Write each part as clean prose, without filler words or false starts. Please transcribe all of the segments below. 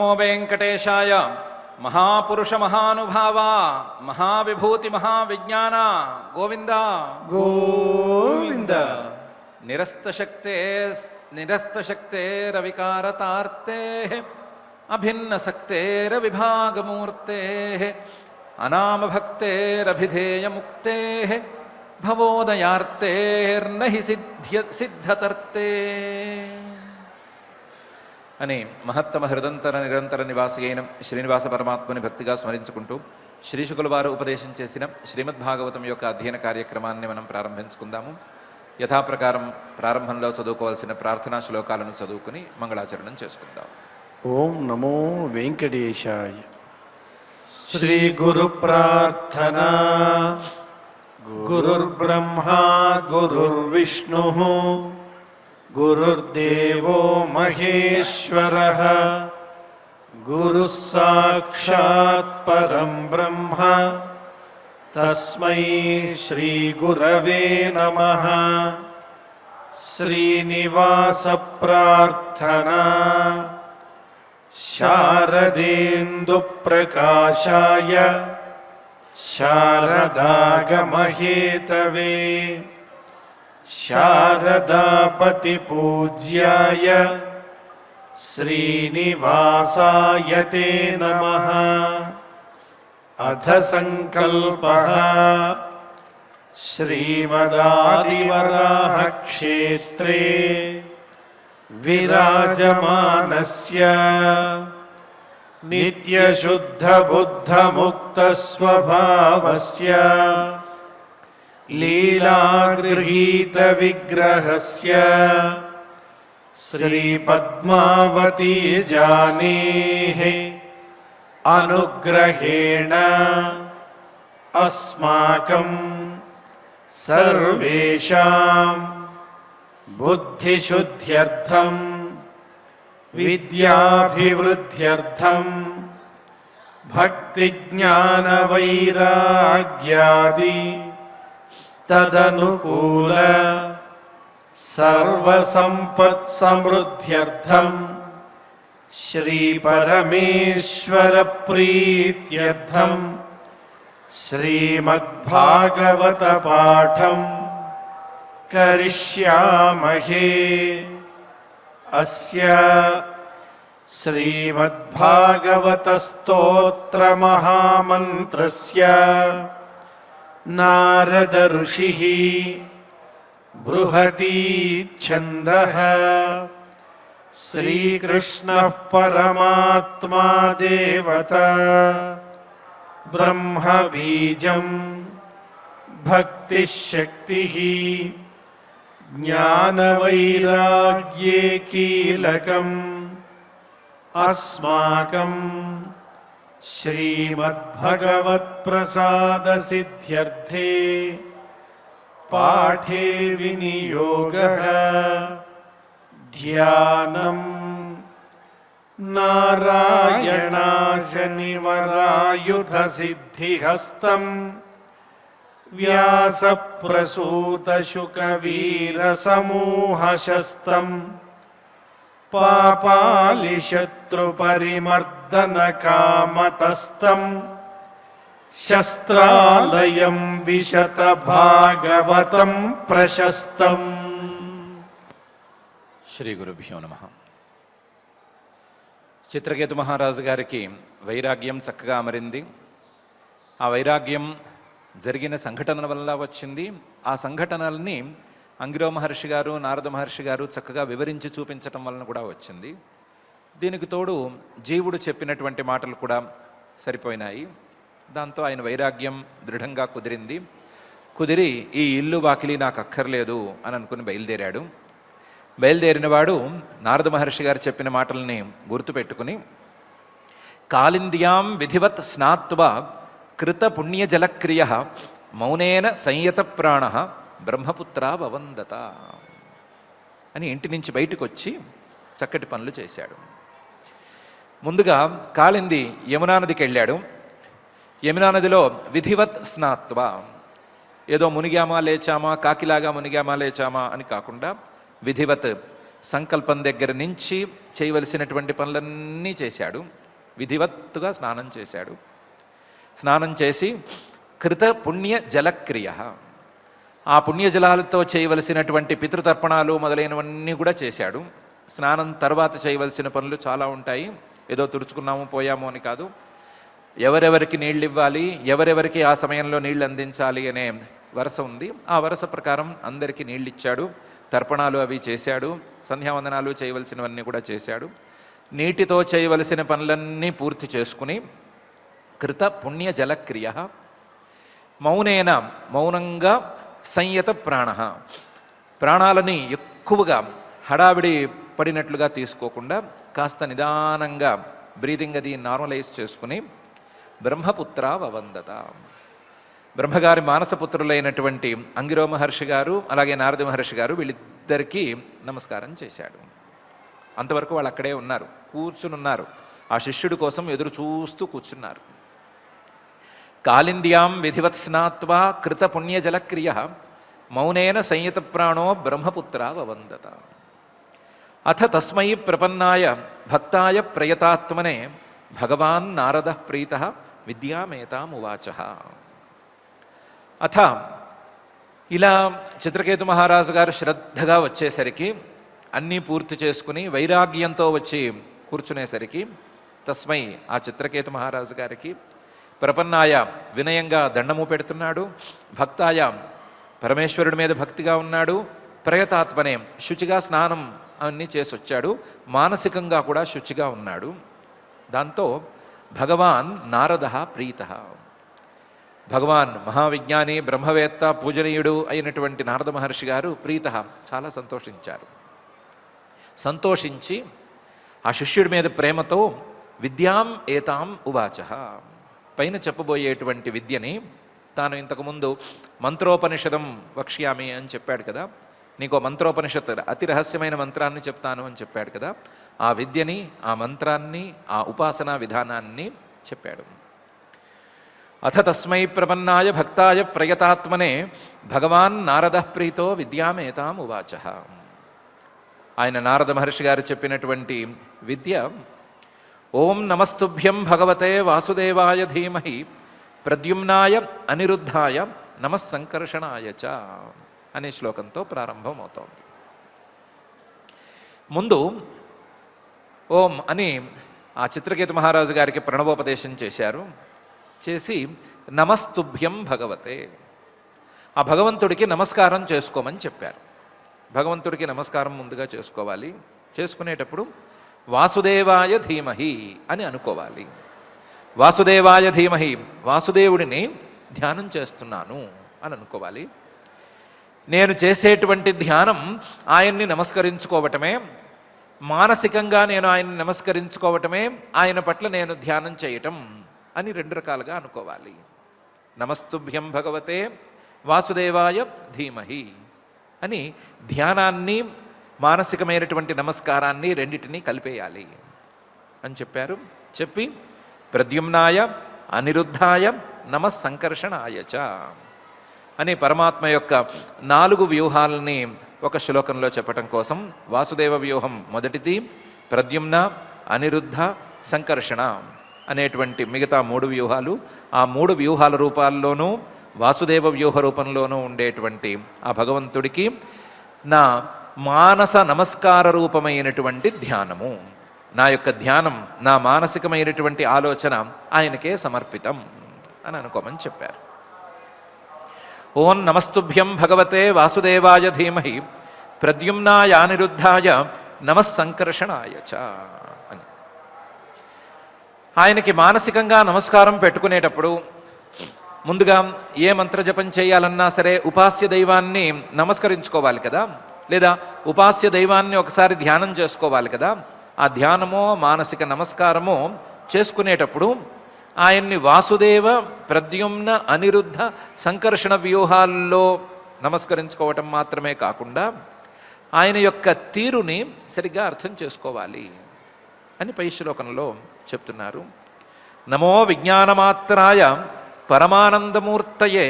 नमो वेंकटेशाय महापुरुष महानुभाव महाविभूति महाविज्ञान गोविंद गोविंद। निरस्तशक्ते रविकारतार्ते अभिन्न शक्तेरविभागमूर्ते अनाम भक्तेरभिधेय मुक्ते भवोदयार्तेर्न हि सिद्धतर्ते అని మహత్తమ హృదంతర నిరంతర నివాసి అయిన శ్రీనివాస పరమాత్మని భక్తిగా స్మరించుకుంటూ శ్రీశుకుల వారు ఉపదేశం చేసిన శ్రీమద్భాగవతం యొక్క అధ్యయన కార్యక్రమాన్ని మనం ప్రారంభించుకుందాము. యథాప్రకారం ప్రారంభంలో చదువుకోవాల్సిన ప్రార్థనా శ్లోకాలను చదువుకుని మంగళాచరణం చేసుకుందాం. ఓం నమో వెంకటేశాయ. శ్రీ గురు ప్రార్థనా. గురుర్బ్రహ్మా గురుర్విష్ణు గురుర్దేవో మహేశ్వరః గురుః సాక్షాత్ పరం బ్రహ్మ తస్మై శ్రీ గురవే నమః. శ్రీనివాస ప్రార్థనా. శారదేందు ప్రకాశాయ శారదాగమహేతవే శారదాపతి పూజ్యాయ శ్రీనివాసాయ తే నమః. అథ సంకల్పః శ్రీమదాదివరాహ క్షేత్రే విరాజమానస్య నిత్యశుద్ధ బుద్ధ ముక్త స్వభావస్య లీలాగృహీత విగ్రహస్య శ్రీ పద్మావతీ జానేః అనుగ్రహేణ అస్మాకం సర్వేషాం బుద్ధిశుద్ధ్యర్థం విద్యాభివృద్ధ్యర్థం భక్తిజ్ఞానవైరాగ్యాది తదనుకూల సర్వసంపత్సమృద్ధ్యర్థం శ్రీ పరమేశ్వర ప్రీత్యర్థం శ్రీమద్భాగవత పాఠం కరిష్యామహే. అస్య శ్రీమద్భాగవత స్తోత్ర మహామంత్రస్య నారద ఋషిః బృహతీ ఛందః శ్రీకృష్ణః పరమాత్మా దేవతా బ్రహ్మ బీజం భక్తిశక్తిః జ్ఞానవైరాగ్యే కీలకం అస్మాకం శ్రీమద్భగవత్ప్రసాదసిద్ధ్యర్థే పాఠే వినియోగః. ధ్యానం నారాయణాశనివరాయుధసిద్ధిహస్తం వ్యాసప్రసూతశుకవీరసమూహశస్తం పాపాలిశత్రుపరిమర్దనకామతస్తం శస్త్రాలయం విశతభాగవతం ప్రశస్తం. శ్రీ గురుభ్యో నమః. చిత్రకేతు మహారాజు గారికి వైరాగ్యం చక్కగా అమరింది. ఆ వైరాగ్యం జరిగిన సంఘటనల వల్ల వచ్చింది. ఆ సంఘటనల్ని అంగిరో మహర్షి గారు నారద మహర్షి గారు చక్కగా వివరించి చూపించటం వలన కూడా వచ్చింది. దీనికి తోడు జీవుడు చెప్పినటువంటి మాటలు కూడా సరిపోయినాయి. దాంతో ఆయన వైరాగ్యం దృఢంగా కుదిరింది. కుదిరి ఈ ఇల్లు వాకిలి నాకు అక్కర్లేదు అని అనుకుని బయలుదేరాడు. బయలుదేరినవాడు నారద మహర్షి గారు చెప్పిన మాటల్ని గుర్తుపెట్టుకుని కాలింద్యాం విధివత్ స్నాత్వా కృత పుణ్యజలక్రియ మౌనేన సంయత ప్రాణ బ్రహ్మపుత్ర భవందత అని ఇంటి నుంచి బయటకు వచ్చి చక్కటి పనులు చేశాడు. ముందుగా కాలింది యమునా నదికి వెళ్ళాడు. యమునా నదిలో విధివత్ స్నాత్వా, ఏదో మునిగామా లేచామా కాకిలాగా మునిగామా లేచామా అని కాకుండా విధివత్ సంకల్పం దగ్గర నుంచి చేయవలసినటువంటి పనులన్నీ చేశాడు. విధివత్తుగా స్నానం చేశాడు. స్నానం చేసి కృత పుణ్య జలక్రియ, ఆ పుణ్యజలాలతో చేయవలసినటువంటి పితృతర్పణాలు మొదలైనవన్నీ కూడా చేశాడు. స్నానం తర్వాత చేయవలసిన పనులు చాలా ఉంటాయి. ఏదో తుడుచుకున్నాము పోయాము అని కాదు. ఎవరెవరికి నీళ్ళు ఇవ్వాలి, ఎవరెవరికి ఆ సమయంలో నీళ్ళు అందించాలి అనే వరుస ఉంది. ఆ వరుస ప్రకారం అందరికీ నీళ్ళు ఇచ్చాడు. తర్పణాలు అవి చేశాడు. సంధ్యావందనాలు చేయవలసినవన్నీ కూడా చేశాడు. నీటితో చేయవలసిన పనులన్నీ పూర్తి చేసుకుని కృత పుణ్య జలక్రియ మౌనేన, మౌనంగా సంయత ప్రాణ, ప్రాణాలని ఎక్కువగా హడావిడి పడినట్లుగా తీసుకోకుండా కాస్త నిదానంగా బ్రీదింగ్ అది నార్మలైజ్ చేసుకుని బ్రహ్మపుత్ర వవందత, బ్రహ్మగారి మానసపుత్రులైనటువంటి అంగిరో మహర్షి గారు అలాగే నారద మహర్షి గారు వీళ్ళిద్దరికీ నమస్కారం చేశాడు. అంతవరకు వాళ్ళు అక్కడే ఉన్నారు, కూర్చునున్నారు. ఆ శిష్యుడి కోసం ఎదురు చూస్తూ కూర్చున్నారు. కాళింద్యాం విధివత్ స్నాత్వా కృత పుణ్యజలక్రియ మౌనేన సంయత ప్రాణో బ్రహ్మపుత్ర వవందత. అథ తస్మై ప్రపన్నాయ భక్తాయ ప్రయతాత్మనే భగవాన్ నారద ప్రీత విద్యామేతామువాచ. అథ ఇలా చిత్రకేతు మహారాజు గారు శ్రద్ధగా వచ్చేసరికి, అన్నీ పూర్తి చేసుకుని వైరాగ్యంతో వచ్చి కూర్చునేసరికి తస్మై, ఆ చిత్రకేతు మహారాజు గారికి, ప్రపన్నాయ వినయంగా దండము పెడుతున్నాడు, భక్తాయ పరమేశ్వరుడి మీద భక్తిగా ఉన్నాడు, ప్రయతాత్మనే శుచిగా స్నానం అన్నీ చేసి వచ్చాడు, మానసికంగా కూడా శుచిగా ఉన్నాడు. దాంతో భగవాన్ నారద ప్రీత, భగవాన్ మహావిజ్ఞాని బ్రహ్మవేత్త పూజనీయుడు అయినటువంటి నారద మహర్షి గారు ప్రీత, చాలా సంతోషించారు. సంతోషించి ఆ శిష్యుడి మీద ప్రేమతో విద్యాం ఏతాం ఉవాచ, పైన చెప్పబోయేటువంటి విద్యని, తాను ఇంతకుముందు మంత్రోపనిషదం వక్ష్యామి అని చెప్పాడు కదా, నీకు మంత్రోపనిషత్ అతి రహస్యమైన మంత్రాన్ని చెప్తాను అని చెప్పాడు కదా, ఆ విద్యని, ఆ మంత్రాన్ని, ఆ ఉపాసనా విధానాన్ని చెప్పాడు. అథ తస్మై ప్రపన్నాయ భక్తాయ ప్రయతాత్మనే భగవాన్ నారద ప్రీతో విద్యామేతాం ఉవాచ. ఆయన నారద మహర్షి గారు చెప్పినటువంటి విద్య, ఓం నమస్తుభ్యం భగవతే వాసుదేవాయ ధీమహి ప్రద్యుమ్నాయ అనిరుద్ధాయ నమస్సంకర్షణాయ చ అనే శ్లోకంతో ప్రారంభమవుతోంది. ముందు ఓం అని ఆ చిత్రకేతు మహారాజు గారికి ప్రణవోపదేశం చేశారు. చేసి నమస్తుభ్యం భగవతే, ఆ భగవంతుడికి నమస్కారం చేసుకోమని చెప్పారు. భగవంతుడికి నమస్కారం ముందుగా చేసుకోవాలి. చేసుకునేటప్పుడు వాసుదేవాయ ధీమహి అని అనుకోవాలి. వాసుదేవాయ ధీమహి, వాసుదేవుడిని ధ్యానం చేస్తున్నాను అని అనుకోవాలి. నేను చేసేటువంటి ధ్యానం ఆయన్ని నమస్కరించుకోవటమే, మానసికంగా నేను ఆయన్ని నమస్కరించుకోవటమే, ఆయన పట్ల నేను ధ్యానం చేయటం అని రెండు రకాలుగా అనుకోవాలి. నమస్తుభ్యం భగవతే వాసుదేవాయ ధీమహి అని ధ్యానాన్ని, మానసికమైనటువంటి నమస్కారాన్ని రెండిటినీ కలిపేయాలి అని చెప్పారు. చెప్పి ప్రద్యుమ్నాయ అనిరుద్ధాయ నమస్సంకర్షణాయ చ అని పరమాత్మ యొక్క 4 వ్యూహాలని ఒక శ్లోకంలో చెప్పటం కోసం వాసుదేవ వ్యూహం మొదటిది, ప్రద్యుమ్న, అనిరుద్ధ, సంకర్షణ అనేటువంటి మిగతా 3 వ్యూహాలు. ఆ 3 వ్యూహాల రూపాల్లోనూ వాసుదేవ వ్యూహ రూపంలోనూ ఉండేటువంటి ఆ భగవంతుడికి నా మానస నమస్కార రూపమైనటువంటి ధ్యానము, నా యొక్క ధ్యానం, నా మానసికమైనటువంటి ఆలోచన ఆయనకే సమర్పితం అని అనుకోమని చెప్పారు. ఓం నమస్తుభ్యం భగవతే వాసుదేవాయ ధీమహి ప్రద్యుమ్నాయ అనిరుద్ధాయ నమస్సంకర్షణాయ చ అని. ఆయనకి మానసికంగా నమస్కారం పెట్టుకునేటప్పుడు ముందుగా ఏ మంత్రజపం చేయాలన్నా సరే ఉపాస్య దైవాన్ని నమస్కరించుకోవాలి కదా, లేదా ఉపాస్య దైవాన్ని ఒకసారి ధ్యానం చేసుకోవాలి కదా. ఆ ధ్యానమో మానసిక నమస్కారమో చేసుకునేటప్పుడు ఆయన్ని వాసుదేవ, ప్రద్యుమ్న, అనిరుద్ధ, సంకర్షణ వ్యూహాల్లో నమస్కరించుకోవటం మాత్రమే కాకుండా ఆయన యొక్క తీరుని సరిగ్గా అర్థం చేసుకోవాలి అని పై శ్లోకంలో చెప్తున్నారు. నమో విజ్ఞానమాత్రాయ పరమానందమూర్తయే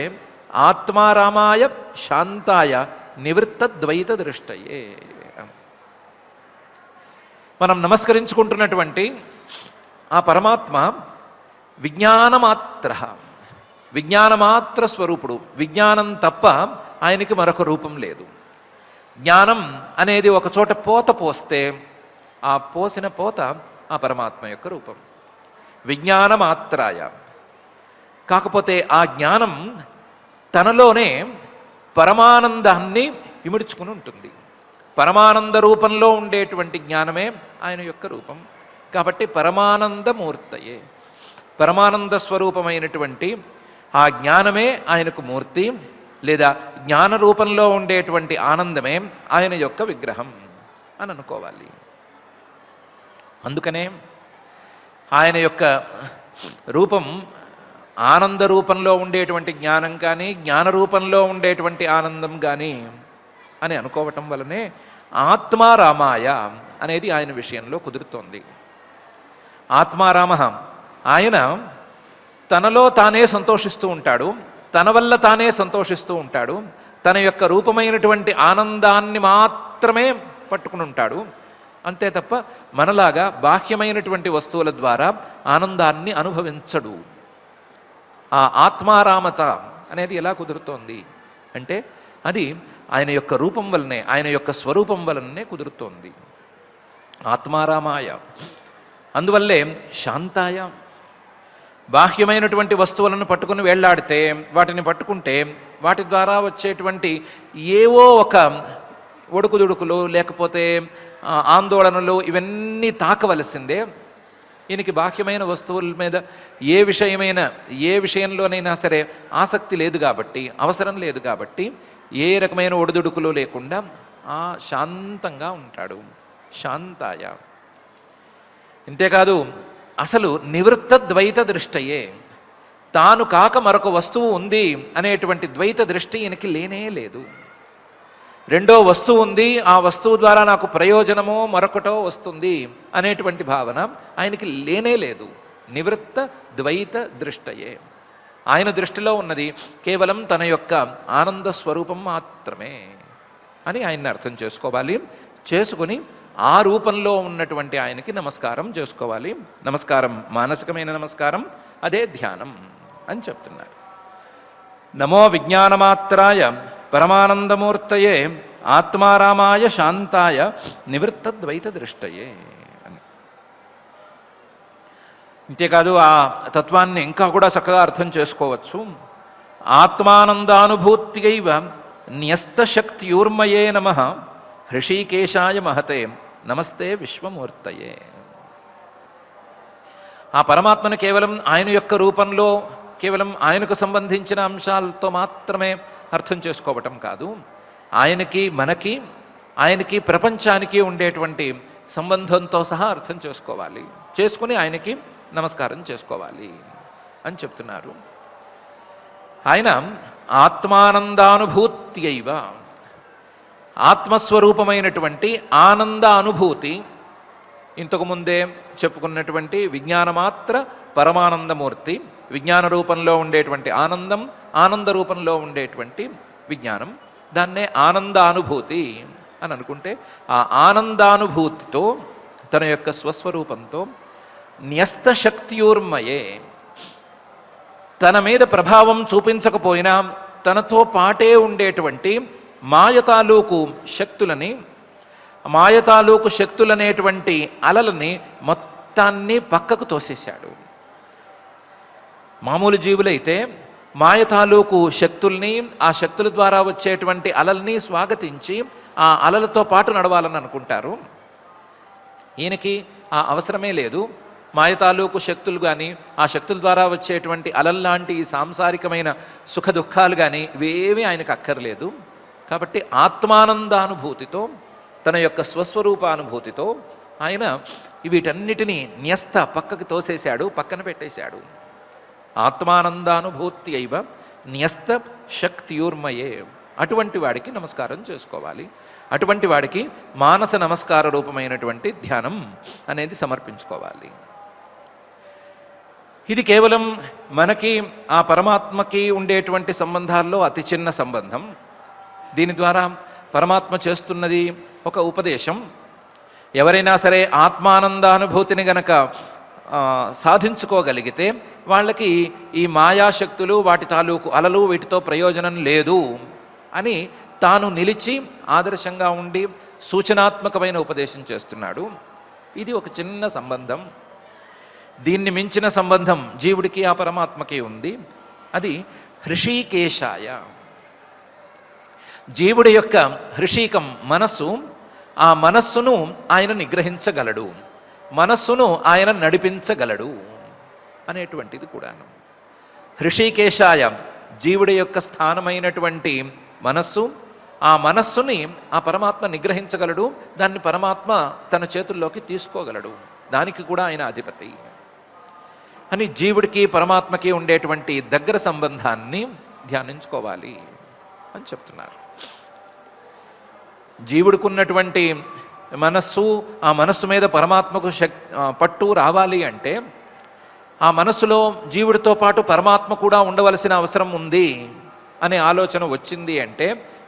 ఆత్మారామాయ శాంతాయ నివృత్త ద్వైత దృష్టయే. మనం నమస్కరించుకుంటున్నటువంటి ఆ పరమాత్మ విజ్ఞానమాత్ర, విజ్ఞానమాత్ర స్వరూపుడు. విజ్ఞానం తప్ప ఆయనకి మరొక రూపం లేదు. జ్ఞానం అనేది ఒక చోట పోత పోస్తే ఆ పోసిన పోత ఆ పరమాత్మ యొక్క రూపం. విజ్ఞానమాత్రాయ. కాకపోతే ఆ జ్ఞానం తనలోనే పరమానందాన్ని ఇముడుచుకుని ఉంటుంది. పరమానంద రూపంలో ఉండేటువంటి జ్ఞానమే ఆయన యొక్క రూపం. కాబట్టి పరమానందమూర్తయే, పరమానంద స్వరూపమైనటువంటి ఆ జ్ఞానమే ఆయనకు మూర్తి, లేదా జ్ఞాన రూపంలో ఉండేటువంటి ఆనందమే ఆయన యొక్క విగ్రహం అని అనుకోవాలి. అందుకనే ఆయన యొక్క రూపం ఆనంద రూపంలో ఉండేటువంటి జ్ఞానం కానీ, జ్ఞాన రూపంలో ఉండేటువంటి ఆనందం కానీ అని అనుకోవటం వలనే ఆత్మారామాయ అనేది ఆయన విషయంలో కుదురుతోంది. ఆత్మారామ, ఆయన తనలో తానే సంతోషిస్తూ ఉంటాడు, తన వల్ల తానే సంతోషిస్తూ ఉంటాడు, తన యొక్క రూపమైనటువంటి ఆనందాన్ని మాత్రమే పట్టుకుని ఉంటాడు. అంతే తప్ప మనలాగా బాహ్యమైనటువంటి వస్తువుల ద్వారా ఆనందాన్ని అనుభవించడు. ఆ ఆత్మారామత అనేది ఎలా కుదురుతోంది అంటే అది ఆయన యొక్క రూపం వలనే, ఆయన యొక్క స్వరూపం వలనే కుదురుతోంది. ఆత్మారామాయ. అందువల్లే శాంతాయ. బాహ్యమైనటువంటి వస్తువులను పట్టుకుని వేళ్లాడితే, వాటిని పట్టుకుంటే వాటి ద్వారా వచ్చేటువంటి ఏవో ఒక ఒడుకుదుడుకులు లేకపోతే ఆందోళనలు ఇవన్నీ తాకవలసిందే. ఈయనకి బాహ్యమైన వస్తువుల మీద ఏ విషయంలోనైనా సరే ఆసక్తి లేదు కాబట్టి, అవసరం లేదు కాబట్టి ఏ రకమైన ఒడిదుడుకులు లేకుండా శాంతంగా ఉంటాడు. శాంతాయ. ఇంతేకాదు అసలు నివృత్త ద్వైత దృష్టయే, తాను కాక మరొక వస్తువు ఉంది అనేటువంటి ద్వైత దృష్టి ఈయనకి లేనే లేదు. రెండో వస్తువు ఉంది, ఆ వస్తువు ద్వారా నాకు ప్రయోజనమో మరొకటో వస్తుంది అనేటువంటి భావన ఆయనకి లేనే లేదు. నివృత్త ద్వైత దృష్టయే. ఆయన దృష్టిలో ఉన్నది కేవలం తన యొక్క ఆనంద స్వరూపం మాత్రమే అని ఆయన్ని అర్థం చేసుకోవాలి. చేసుకుని ఆ రూపంలో ఉన్నటువంటి ఆయనకి నమస్కారం చేసుకోవాలి. నమస్కారం మానసికమైన నమస్కారం, అదే ధ్యానం అని చెప్తున్నారు. నమో విజ్ఞానమాత్రాయ పరమానందమూర్తయే ఆత్మారామాయ శాంతాయ నివృత్త ద్వైత దృష్టయే అని. ఇంతేకాదు ఆ తత్వాన్ని ఇంకా కూడా చక్కగా అర్థం చేసుకోవచ్చు. ఆత్మానందానుభూత్యైవ న్యస్తశక్త్యూర్మయే నమః హృషీకేశాయ మహతే నమస్తే విశ్వమూర్తయే. ఆ పరమాత్మను కేవలం ఆయన యొక్క రూపంలో, కేవలం ఆయనకు సంబంధించిన అంశాలతో మాత్రమే అర్థం చేసుకోవటం కాదు, ఆయనకి మనకి, ఆయనకి ప్రపంచానికి ఉండేటువంటి సంబంధంతో సహా అర్థం చేసుకోవాలి. చేసుకుని ఆయనకి నమస్కారం చేసుకోవాలి అని చెప్తున్నారు. ఆయన ఆత్మానందానుభూత్యైవ, ఆత్మస్వరూపమైనటువంటి ఆనంద అనుభూతి, ఇంతకుముందే చెప్పుకున్నటువంటి విజ్ఞానమాత్ర పరమానందమూర్తి, విజ్ఞాన రూపంలో ఉండేటువంటి ఆనందం, ఆనంద రూపంలో ఉండేటువంటి విజ్ఞానం, దాన్నే ఆనందానుభూతి అని అనుకుంటే ఆ ఆనందానుభూతితో తన యొక్క స్వస్వరూపంతో న్యస్తశక్త్యూర్మయే, తన మీద ప్రభావం చూపించకపోయినా తనతో పాటే ఉండేటువంటి మాయతాలూకు శక్తులని, మాయతాలూకు శక్తులనేటువంటి అలలని మొత్తాన్ని పక్కకు తోసేశాడు. మామూలు జీవులైతే మాయతాలూకు శక్తుల్ని, ఆ శక్తుల ద్వారా వచ్చేటువంటి అలల్ని స్వాగతించి ఆ అలలతో పాటు నడవాలని అనుకుంటారు. ఈయనకి ఆ అవసరమే లేదు. మాయతాలూకు శక్తులు కానీ, ఆ శక్తుల ద్వారా వచ్చేటువంటి అలల్లాంటి ఈ సాంసారికమైన సుఖ దుఃఖాలు కానీ ఇవేమీ ఆయనకు అక్కర్లేదు. కాబట్టి ఆత్మానందానుభూతితో, తన యొక్క స్వస్వరూపానుభూతితో ఆయన వీటన్నిటినీ న్యస్త పక్కకి తోసేశాడు, పక్కన పెట్టేశాడు. ఆత్మానందానుభూతి అయివ న్యస్త శక్తియూర్మయే. అటువంటి వాడికి నమస్కారం చేసుకోవాలి. అటువంటి వాడికి మానస నమస్కార రూపమైనటువంటి ధ్యానం అనేది సమర్పించుకోవాలి. ఇది కేవలం మనకి ఆ పరమాత్మకి ఉండేటువంటి సంబంధాల్లో అతి చిన్న సంబంధం. దీని ద్వారా పరమాత్మ చేస్తున్నది ఒక ఉపదేశం. ఎవరైనా సరే ఆత్మానందానుభూతిని గనక సాధించుకోగలిగితే వాళ్ళకి ఈ మాయాశక్తులు, వాటి తాలూకు అలలు, వీటితో ప్రయోజనం లేదు అని తాను నిలిచి ఆదర్శంగా ఉండి సూచనాత్మకమైన ఉపదేశం చేస్తున్నాడు. ఇది ఒక చిన్న సంబంధం. దీన్ని మించిన సంబంధం జీవుడికి ఆ పరమాత్మకి ఉంది. అది హృషీకేశాయ. జీవుడి యొక్క హృషీకం మనస్సు, ఆ మనస్సును ఆయన నిగ్రహించగలడు, మనస్సును ఆయన నడిపించగలడు అనేటువంటిది కూడాను. హృషీకేశాయ జీవుడి యొక్క స్థానమైనటువంటి మనస్సు, ఆ మనస్సుని ఆ పరమాత్మ నిగ్రహించగలడు, దాన్ని పరమాత్మ తన చేతుల్లోకి తీసుకోగలడు, దానికి కూడా ఆయన అధిపతి అని జీవుడికి పరమాత్మకి ఉండేటువంటి దగ్గర సంబంధాన్ని ధ్యానించుకోవాలి అని చెప్తున్నారు. జీవుడికి ఉన్నటువంటి మనస్సు, ఆ మనస్సు మీద పరమాత్మకు పట్టు రావాలి అంటే ఆ మనస్సులో జీవుడితో పాటు పరమాత్మ కూడా ఉండవలసిన అవసరం ఉంది అనే ఆలోచన వచ్చింది అంటే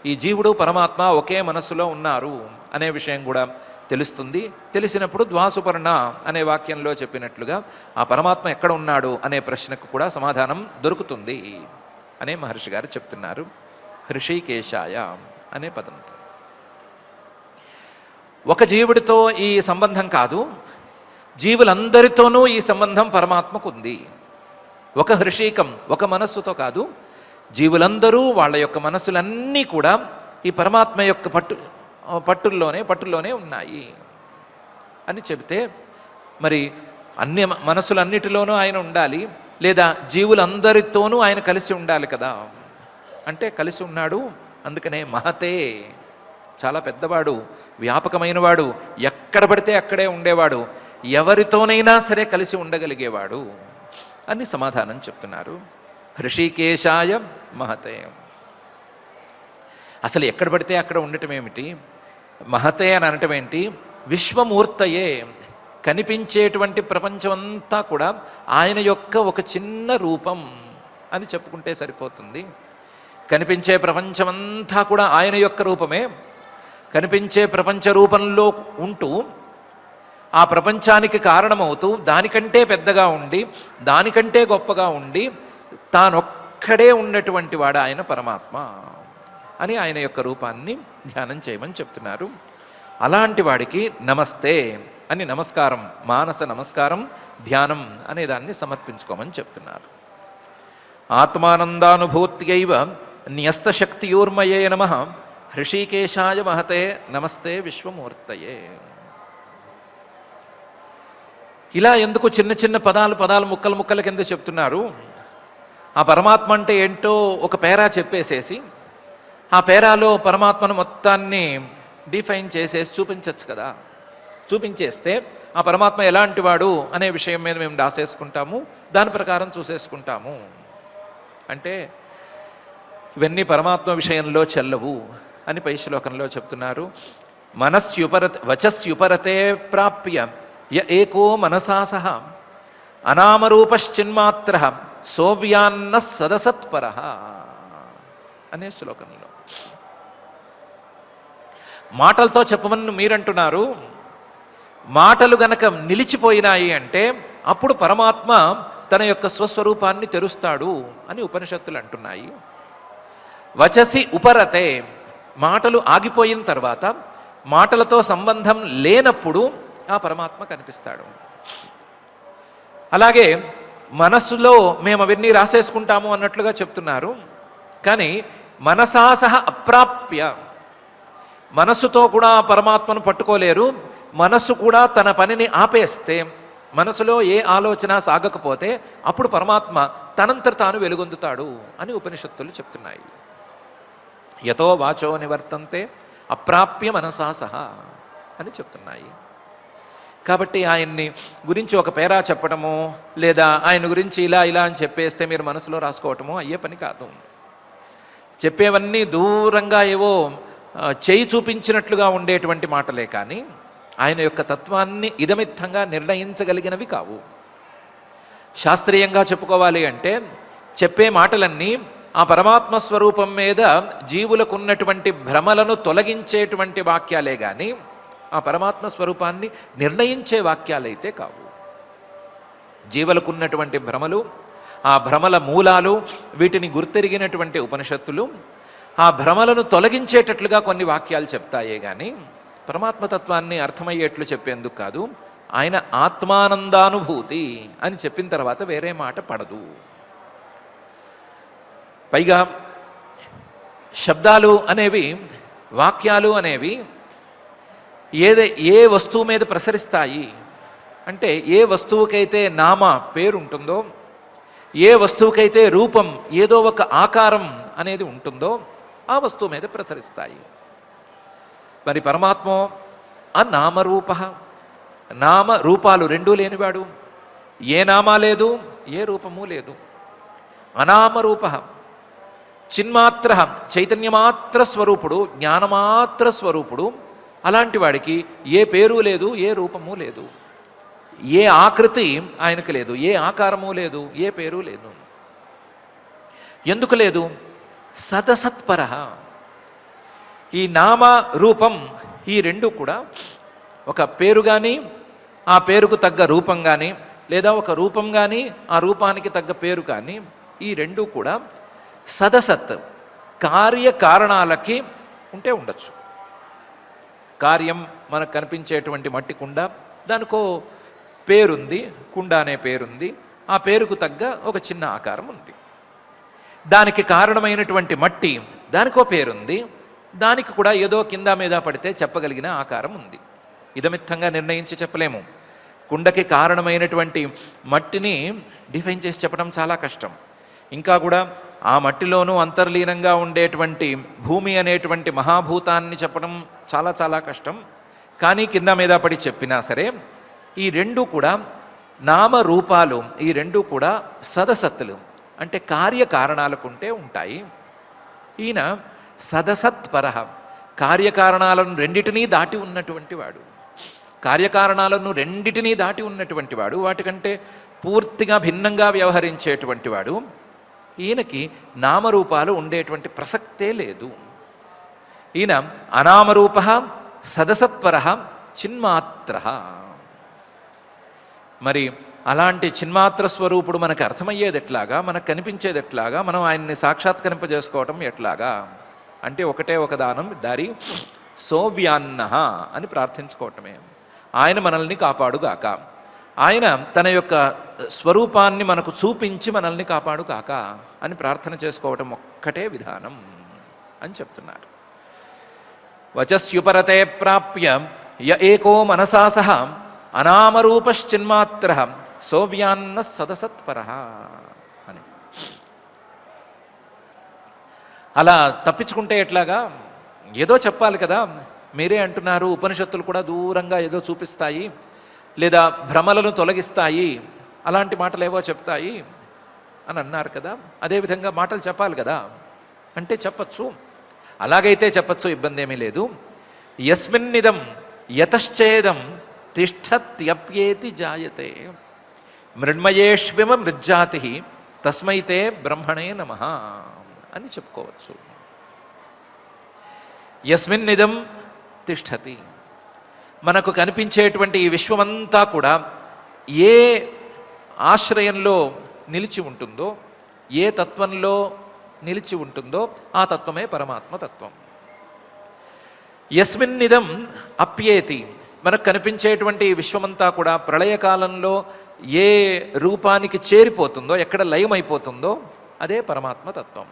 ఈ జీవుడు పరమాత్మ ఒకే మనస్సులో ఉన్నారు అనే విషయం కూడా తెలుస్తుంది. తెలిసినప్పుడు ద్వాసుపర్ణ అనే వాక్యంలో చెప్పినట్లుగా ఆ పరమాత్మ ఎక్కడ ఉన్నాడు అనే ప్రశ్నకు కూడా సమాధానం దొరుకుతుంది అనే మహర్షి గారు చెప్తున్నారు. హృషీకేశాయ అనే పదంతో ఒక జీవుడితో ఈ సంబంధం కాదు, జీవులందరితోనూ ఈ సంబంధం పరమాత్మకు ఉంది. ఒక హృషీకం, ఒక మనస్సుతో కాదు, జీవులందరూ వాళ్ళ యొక్క మనస్సులన్నీ కూడా ఈ పరమాత్మ యొక్క పట్టుల్లోనే ఉన్నాయి అని చెబితే మరి అన్ని మనస్సులన్నిటిలోనూ ఆయన ఉండాలి, లేదా జీవులందరితోనూ ఆయన కలిసి ఉండాలి కదా. అంటే కలిసి ఉన్నాడు, అందుకనే మహతే, చాలా పెద్దవాడు, వ్యాపకమైనవాడు, ఎక్కడ పడితే అక్కడే ఉండేవాడు, ఎవరితోనైనా సరే కలిసి ఉండగలిగేవాడు అని సమాధానం చెప్తున్నారు. హృషీకేశాయ మహతే. అసలు ఎక్కడ పడితే అక్కడ ఉండటం ఏమిటి? మహతే అని అనటం ఏంటి? విశ్వమూర్తయే, కనిపించేటువంటి ప్రపంచమంతా కూడా ఆయన యొక్క ఒక చిన్న రూపం అని చెప్పుకుంటే సరిపోతుంది. కనిపించే ప్రపంచమంతా కూడా ఆయన యొక్క రూపమే. కనిపించే ప్రపంచ రూపంలో ఉంటూ ఆ ప్రపంచానికి కారణమవుతూ దానికంటే పెద్దగా ఉండి దానికంటే గొప్పగా ఉండి తానొక్కడే ఉన్నటువంటి వాడు ఆయన పరమాత్మ అని ఆయన యొక్క రూపాన్ని ధ్యానం చేయమని చెప్తున్నారు. అలాంటి వాడికి నమస్తే అని నమస్కారం, మానస నమస్కారం, ధ్యానం అనే దాన్ని సమర్పించుకోమని చెప్తున్నారు. ఆత్మానందానుభూత్యైవ న్యస్తశక్తియూర్మయే నమః హృషీకేశాయ మహతే నమస్తే విశ్వమూర్తయే. ఇలా ఎందుకు చిన్న చిన్న పదాలు ముక్కల కింద చెప్తున్నారు? ఆ పరమాత్మ అంటే ఏంటో ఒక పేరా చెప్పేసేసి ఆ పేరాలో పరమాత్మను మొత్తాన్ని డిఫైన్ చేసేసి చూపించచ్చు కదా. చూపించేస్తే ఆ పరమాత్మ ఎలాంటి వాడు అనే విషయం మీద మేము రాసేసుకుంటాము, దాని ప్రకారం చూసేసుకుంటాము. అంటే ఇవన్నీ పరమాత్మ విషయంలో చెల్లవు అని పై శ్లోకంలో చెప్తున్నారు. వచస్యుపరతే ప్రాప్య య ఏకో మనసా సహ అనామరూపశ్చిన్మాత్ర సోవ్యాన్న సదసత్పర అనే శ్లోకంలో. మాటలతో చెప్పమని మీరంటున్నారు, మాటలు గనక నిలిచిపోయినాయి అంటే అప్పుడు పరమాత్మ తన యొక్క స్వస్వరూపాన్ని తెరుస్తాడు అని ఉపనిషత్తులు అంటున్నాయి. వచసి ఉపరతే, మాటలు ఆగిపోయిన తర్వాత, మాటలతో సంబంధం లేనప్పుడు ఆ పరమాత్మ కనిపిస్తాడు. అలాగే మనస్సులో మేము అవన్నీ రాసేసుకుంటాము అన్నట్లుగా చెప్తున్నారు. కానీ మనసా సహ అప్రాప్య, మనస్సుతో కూడా పరమాత్మను పట్టుకోలేరు. మనస్సు కూడా తన పనిని ఆపేస్తే, మనసులో ఏ ఆలోచన సాగకపోతే అప్పుడు పరమాత్మ తనంతట తాను వెలుగొందుతాడు అని ఉపనిషత్తులు చెప్తున్నాయి. యతో వాచో నివర్తంతే అప్రాప్య మనసా సహా అని చెప్తున్నాయి. కాబట్టి ఆయన్ని గురించి ఒక పేరా చెప్పడము, లేదా ఆయన గురించి ఇలా అని చెప్పేస్తే మీరు మనసులో రాసుకోవటము అయ్యే పని కాదు. చెప్పేవన్నీ దూరంగా ఏవో చేయి చూపించినట్లుగా ఉండేటువంటి మాటలే కానీ ఆయన యొక్క తత్వాన్ని ఇదమిత్తంగా నిర్ణయించగలిగినవి కావు. శాస్త్రీయంగా చెప్పుకోవాలి అంటే చెప్పే మాటలన్నీ ఆ పరమాత్మ స్వరూపం మీద జీవులకు ఉన్నటువంటి భ్రమలను తొలగించేటువంటి వాక్యాలే కానీ ఆ పరమాత్మ స్వరూపాన్ని నిర్ణయించే వాక్యాలైతే కావు. జీవులకున్నటువంటి భ్రమలు, ఆ భ్రమల మూలాలు, వీటిని గుర్తెరిగినటువంటి ఉపనిషత్తులు ఆ భ్రమలను తొలగించేటట్లుగా కొన్ని వాక్యాలు చెప్తాయే కానీ పరమాత్మతత్వాన్ని అర్థమయ్యేట్లు చెప్పేందుకు కాదు. ఆయన ఆత్మానందానుభూతి అని చెప్పిన తర్వాత వేరే మాట పడదు. పైగా శబ్దాలు అనేవి, వాక్యాలు అనేవి ఏ వస్తువు మీద ప్రసరిస్తాయి అంటే, ఏ వస్తువుకైతే నామ పేరు ఉంటుందో, ఏ వస్తువుకైతే రూపం ఏదో ఒక ఆకారం అనేది ఉంటుందో ఆ వస్తువు మీద ప్రసరిస్తాయి. మరి పరమాత్మ అనామరూప, నామ రూపాలు రెండూ లేనివాడు. ఏ నామా లేదు, ఏ రూపము లేదు. అనామరూప, చిన్మాత్ర, చైతన్యమాత్ర స్వరూపుడు, జ్ఞానమాత్ర స్వరూపుడు. అలాంటి వాడికి ఏ పేరు లేదు, ఏ రూపము లేదు, ఏ ఆకృతి ఆయనకు లేదు, ఏ ఆకారము లేదు, ఏ పేరు లేదు. ఎందుకు లేదు? సదసత్పర. ఈ నామ రూపం ఈ రెండు కూడా, ఒక పేరు కానీ ఆ పేరుకు తగ్గ రూపం కానీ, లేదా ఒక రూపం కానీ ఆ రూపానికి తగ్గ పేరు కానీ, ఈ రెండు కూడా సదసత్, కార్యకారణాలకి ఉంటే ఉండొచ్చు. కార్యం మనకు కనిపించేటువంటి మట్టి కుండ, దానికో పేరుంది, కుండ అనే పేరుంది, ఆ పేరుకు తగ్గ ఒక చిన్న ఆకారం ఉంది. దానికి కారణమైనటువంటి మట్టి, దానికో పేరుంది, దానికి కూడా ఏదో కింద మీద పడితే చెప్పగలిగిన ఆకారం ఉంది. ఇదమిత్తంగా నిర్ణయించి చెప్పలేము. కుండకి కారణమైనటువంటి మట్టిని డిఫైన్ చేసి చెప్పడం చాలా కష్టం. ఇంకా కూడా ఆ మట్టిలోనూ అంతర్లీనంగా ఉండేటువంటి భూమి అనేటువంటి మహాభూతాన్ని చెప్పడం చాలా చాలా కష్టం. కానీ కింద మీద పడి చెప్పినా సరే ఈ రెండు కూడా నామరూపాలు, ఈ రెండు కూడా సదసత్తులు, అంటే కార్యకారణాలకుంటే ఉంటాయి. ఈయన సదసత్పర, కార్యకారణాలను రెండిటినీ దాటి ఉన్నటువంటి వాడు. కార్యకారణాలను రెండిటినీ దాటి ఉన్నటువంటి వాడు, వాటికంటే పూర్తిగా భిన్నంగా వ్యవహరించేటువంటి వాడు. ఈయనకి నామరూపాలు ఉండేటువంటి ప్రసక్తే లేదు. ఈయన అనామరూప, సదసత్పర, చిన్మాత్ర. మరి అలాంటి చిన్మాత్ర స్వరూపుడు మనకు అర్థమయ్యేది ఎట్లాగా, మనకు కనిపించేది ఎట్లాగా, మనం ఆయన్ని సాక్షాత్కరింపజేసుకోవటం ఎట్లాగా అంటే, ఒకటే ఒక దారి, సోవ్యాన్న అని ప్రార్థించుకోవటమే. ఆయన మనల్ని కాపాడుగాక, ఆయన తన యొక్క స్వరూపాన్ని మనకు చూపించి మనల్ని కాపాడుగాక అని ప్రార్థన చేసుకోవటం ఒక్కటే విధానం అని చెప్తున్నారు. వచస్యుపరతే ప్రాప్య య ఏకో మనసా సహ అనామరూపశ్చిన్మాత్ర సోవ్యాన్న సదసత్పర అని. అలా తప్పించుకుంటే ఎట్లాగా? ఏదో చెప్పాలి కదా. మీరే అంటున్నారు ఉపనిషత్తులు కూడా దూరంగా ఏదో చూపిస్తాయి, లేదా భ్రమలను తొలగిస్తాయి, అలాంటి మాటలు ఏవో చెప్తాయి అని అన్నారు కదా. అదేవిధంగా మాటలు చెప్పాలి కదా. అంటే చెప్పచ్చు, అలాగైతే చెప్పచ్చు, ఇబ్బంది ఏమీ లేదు. యస్మిన్నిదం యతశ్చేదం తిష్టత్యప్యేతి జాయతే మృణ్మయేష్విమ మృజ్జాతి తస్మైతే బ్రహ్మణే నమః అని చెప్పుకోవచ్చు. యస్మిన్నిదం తిష్టతి, మనకు కనిపించేటువంటి ఈ విశ్వమంతా కూడా ఏ ఆశ్రయంలో నిలిచి ఉంటుందో, ఏ తత్వంలో నిలిచి ఉంటుందో ఆ తత్వమే పరమాత్మ తత్వం. యస్మిన్నిదం అప్యేతి, మనకు కనిపించేటువంటి విశ్వమంతా కూడా ప్రళయకాలంలో ఏ రూపానికి చేరిపోతుందో, ఎక్కడ లయమైపోతుందో అదే పరమాత్మ తత్వం.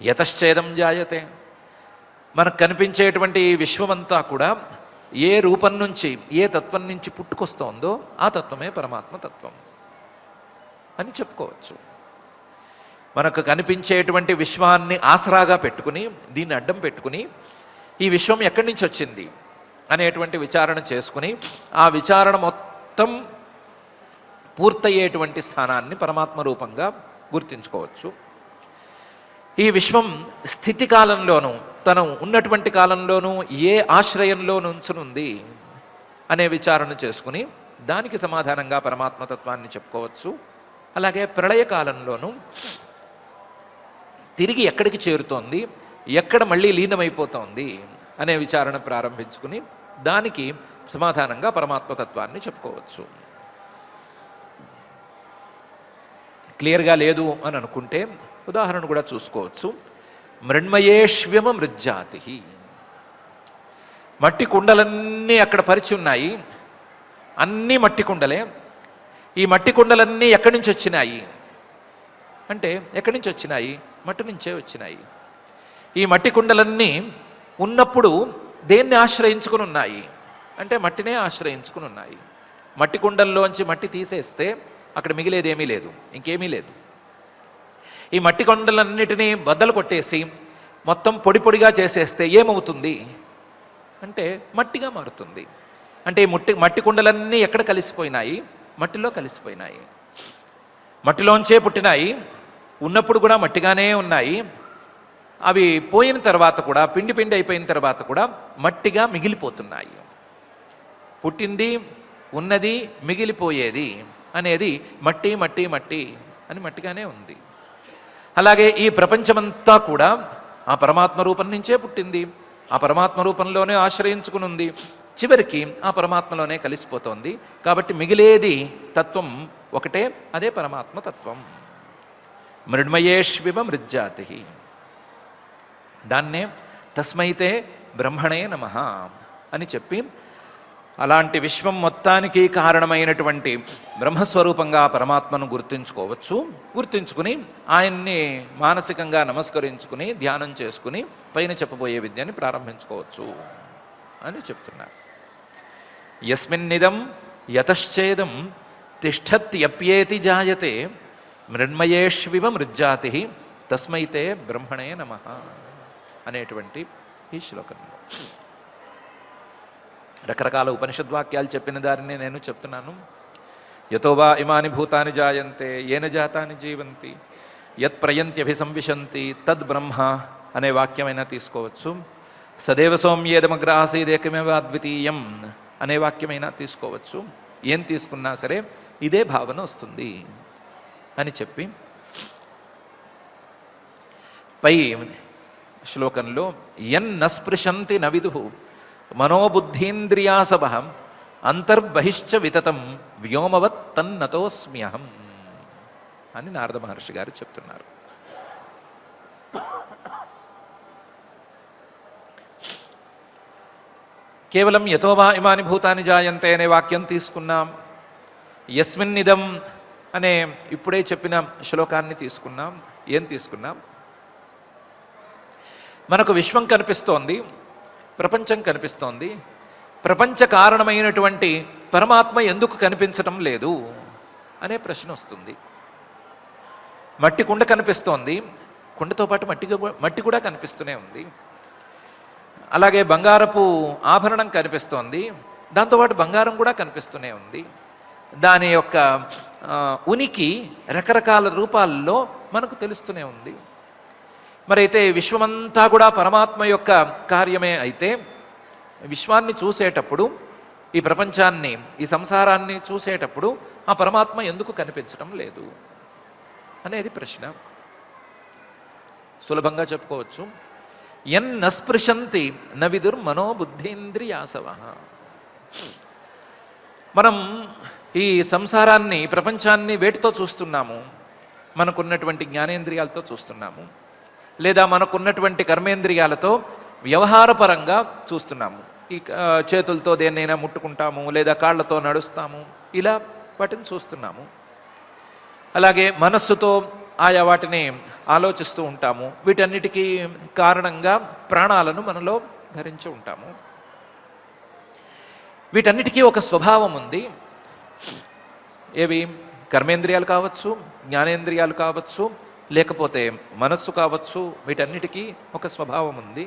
యతశ్చేదం జాయతే, మనకు కనిపించేటువంటి విశ్వమంతా కూడా ఏ రూపం నుంచి, ఏ తత్వం నుంచి పుట్టుకొస్తోందో ఆ తత్వమే పరమాత్మ తత్వం అని చెప్పుకోవచ్చు. మనకు కనిపించేటువంటి విశ్వాన్ని ఆసరాగా పెట్టుకుని, దీన్ని అడ్డం పెట్టుకుని ఈ విశ్వం ఎక్కడి నుంచి వచ్చింది అనేటువంటి విచారణ చేసుకుని, ఆ విచారణ మొత్తం పూర్తయ్యేటువంటి స్థానాన్ని పరమాత్మ రూపంగా గుర్తించుకోవచ్చు. ఈ విశ్వం స్థితి కాలంలోనూ, తను ఉన్నటువంటి కాలంలోనూ ఏ ఆశ్రయంలో నుంచునుంది అనే విచారణ చేసుకుని దానికి సమాధానంగా పరమాత్మతత్వాన్ని చెప్పుకోవచ్చు. అలాగే ప్రళయకాలంలోనూ తిరిగి ఎక్కడికి చేరుతోంది, ఎక్కడ మళ్ళీ లీనమైపోతోంది అనే విచారణ ప్రారంభించుకుని దానికి సమాధానంగా పరమాత్మతత్వాన్ని చెప్పుకోవచ్చు. క్లియర్గా లేదు అని అనుకుంటే ఉదాహరణ కూడా చూసుకోవచ్చు. మృణ్మయేష్వ్యమ మృజ్జాతి, మట్టి కుండలన్నీ అక్కడ పరిచి ఉన్నాయి, అన్నీ మట్టి కుండలే. ఈ మట్టి కుండలన్నీ ఎక్కడి నుంచి వచ్చినాయి అంటే, ఎక్కడి నుంచి వచ్చినాయి? మట్టి నుంచే వచ్చినాయి. ఈ మట్టి కుండలన్నీ ఉన్నప్పుడు దేన్ని ఆశ్రయించుకుని ఉన్నాయి అంటే, మట్టినే ఆశ్రయించుకుని ఉన్నాయి. మట్టి కుండల్లోంచి మట్టి తీసేస్తే అక్కడ మిగిలేదేమీ లేదు, ఇంకేమీ లేదు. ఈ మట్టి కొండలన్నిటినీ బద్దలు కొట్టేసి మొత్తం పొడి పొడిగా చేసేస్తే ఏమవుతుంది అంటే, మట్టిగా మారుతుంది. అంటే ఈ మట్టి కుండలన్నీ ఎక్కడ కలిసిపోయినాయి? మట్టిలో కలిసిపోయినాయి. మట్టిలోంచే పుట్టినాయి, ఉన్నప్పుడు కూడా మట్టిగానే ఉన్నాయి. అవి పోయిన తర్వాత కూడా, పిండి పిండి అయిపోయిన తర్వాత కూడా మట్టిగా మిగిలిపోతున్నాయి. పుట్టింది, ఉన్నది, మిగిలిపోయేది అనేది మట్టి మట్టి మట్టి అని మట్టిగానే ఉంది. అలాగే ఈ ప్రపంచమంతా కూడా ఆ పరమాత్మ రూపం నుంచే పుట్టింది, ఆ పరమాత్మ రూపంలోనే ఆశ్రయించుకుని ఉంది, చివరికి ఆ పరమాత్మలోనే కలిసిపోతోంది. కాబట్టి మిగిలేది తత్వం ఒకటే, అదే పరమాత్మ తత్వం. మృణ్మయేష్వివ మృజ్జాతి, దాన్నే తస్మైతే బ్రహ్మణే నమః అని చెప్పి, అలాంటి విశ్వం మొత్తానికి కారణమైనటువంటి బ్రహ్మస్వరూపంగా పరమాత్మను గుర్తించుకోవచ్చు. గుర్తించుకుని ఆయన్ని మానసికంగా నమస్కరించుకుని ధ్యానం చేసుకుని పైన చెప్పబోయే విద్యని ప్రారంభించుకోవచ్చు అని చెప్తున్నారు. యస్మిన్నిదం యతశ్చేదం తిష్టత్యప్యేతి జాయతే మృణ్మయేష్వివ మృజ్జాతి తస్మైతే బ్రహ్మణే నమః అనేటువంటి ఈ శ్లోకంలో రకరకాల ఉపనిషద్వాక్యాలు చెప్పిన దారిని నేను చెప్తున్నాను. యతోవా ఇమాని భూతాని జాయంతే ఏన జాతాని జీవంతి యత్ ప్రయంత్యభిసంవిశంతి తద్ బ్రహ్మ అనే వాక్యమైనా తీసుకోవచ్చు. సదేవ సౌమ్యేదమగ్ర ఆసీదేకమేవ అద్వితీయం అనే వాక్యమైనా తీసుకోవచ్చు. ఏం తీసుకున్నా సరే ఇదే భావన వస్తుంది అని చెప్పి పై శ్లోకంలో యన్నస్పృశంతి నవిదుః మనోబుద్ధీంద్రియాసవ అంతర్బహిశ్చ వితతం వ్యోమవత్ తన్నతోస్మ్యహం అని నారద మహర్షి గారు చెప్తున్నారు. కేవలం యతోవా ఇమాని భూతాని జాయంతే అనే వాక్యం తీసుకున్నాం. యస్మిన్నిదం అనే ఇప్పుడే చెప్పిన శ్లోకాన్ని తీసుకున్నాం. ఏం తీసుకున్నాం? మనకు విశ్వం కనిపిస్తోంది, ప్రపంచం కనిపిస్తోంది. ప్రపంచ కారణమైనటువంటి పరమాత్మ ఎందుకు కనిపించటం లేదు అనే ప్రశ్న వస్తుంది. మట్టి కుండ కనిపిస్తోంది, కుండతో పాటు మట్టి కూడా కనిపిస్తూనే ఉంది. అలాగే బంగారపు ఆభరణం కనిపిస్తోంది, దాంతోపాటు బంగారం కూడా కనిపిస్తూనే ఉంది. దాని యొక్క ఉనికి రకరకాల రూపాల్లో మనకు తెలుస్తూనే ఉంది. మరైతే విశ్వమంతా కూడా పరమాత్మ యొక్క కార్యమే అయితే విశ్వాన్ని చూసేటప్పుడు, ఈ ప్రపంచాన్ని, ఈ సంసారాన్ని చూసేటప్పుడు ఆ పరమాత్మ ఎందుకు కనిపించడం లేదు అనేది ప్రశ్న. సులభంగా చెప్పుకోవచ్చు. యన్నస్పృశంతి నవిదుర్ మనోబుద్ధీంద్రియాసవ. మనం ఈ సంసారాన్ని, ప్రపంచాన్ని వేటితో చూస్తున్నాము? మనకున్నటువంటి జ్ఞానేంద్రియాలతో చూస్తున్నాము, లేదా మనకున్నటువంటి కర్మేంద్రియాలతో వ్యవహారపరంగా చూస్తున్నాము. ఈ చేతులతో దేన్నైనా ముట్టుకుంటాము, లేదా కాళ్ళతో నడుస్తాము, ఇలా వాటిని చూస్తున్నాము. అలాగే మనస్సుతో ఆయా వాటిని ఆలోచిస్తూ ఉంటాము. వీటన్నిటికీ కారణంగా ప్రాణాలను మనలో ధరించి ఉంటాము. వీటన్నిటికీ ఒక స్వభావం ఉంది. ఏవి? కర్మేంద్రియాలు కావచ్చు, జ్ఞానేంద్రియాలు కావచ్చు, లేకపోతే మనస్సు కావచ్చు. వీటన్నిటికీ ఒక స్వభావం ఉంది.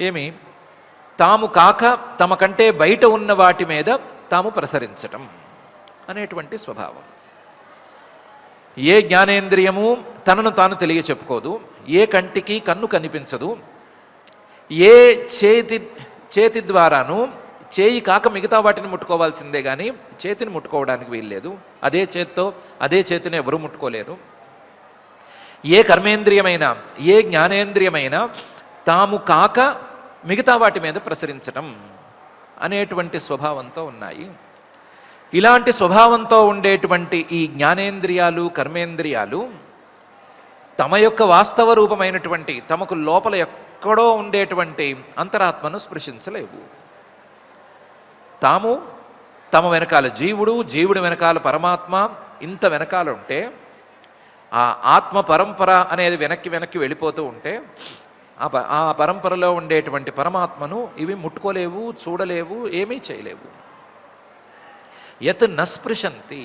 ఏమి? తాము కాక తమ కంటే బయట ఉన్న వాటి మీద తాము ప్రసరించటం అనేటువంటి స్వభావం. ఏ జ్ఞానేంద్రియము తనను తాను తెలియ చెప్పుకోదు, ఏ కంటికి కన్ను కనిపించదు, ఏ చేతి ద్వారాను చేయి కాక మిగతా వాటిని ముట్టుకోవాల్సిందే కానీ చేతిని ముట్టుకోవడానికి వీల్లేదు. అదే చేత్తో అదే చేతిని ఎవరు ముట్టుకోలేరు. ఏ కర్మేంద్రియమైనా, ఏ జ్ఞానేంద్రియమైనా తాము కాక మిగతా వాటి మీద ప్రసరించటం అనేటువంటి స్వభావంతో ఉన్నాయి. ఇలాంటి స్వభావంతో ఉండేటువంటి ఈ జ్ఞానేంద్రియాలు, కర్మేంద్రియాలు తమ యొక్క వాస్తవ రూపమైనటువంటి తమకు లోపల ఎక్కడో ఉండేటువంటి అంతరాత్మను స్పృశించలేవు. తాము తమ వెనకాల జీవుడు, జీవుడి వెనకాల పరమాత్మ, ఇంత వెనకాల ఉంటే ఆ ఆత్మ పరంపర అనేది వెనక్కి వెనక్కి వెళ్ళిపోతూ ఉంటే ఆ పరంపరలో ఉండేటువంటి పరమాత్మను ఇవి ముట్టుకోలేవు, చూడలేవు, ఏమీ చేయలేవు. యత్ నస్పృశంతి,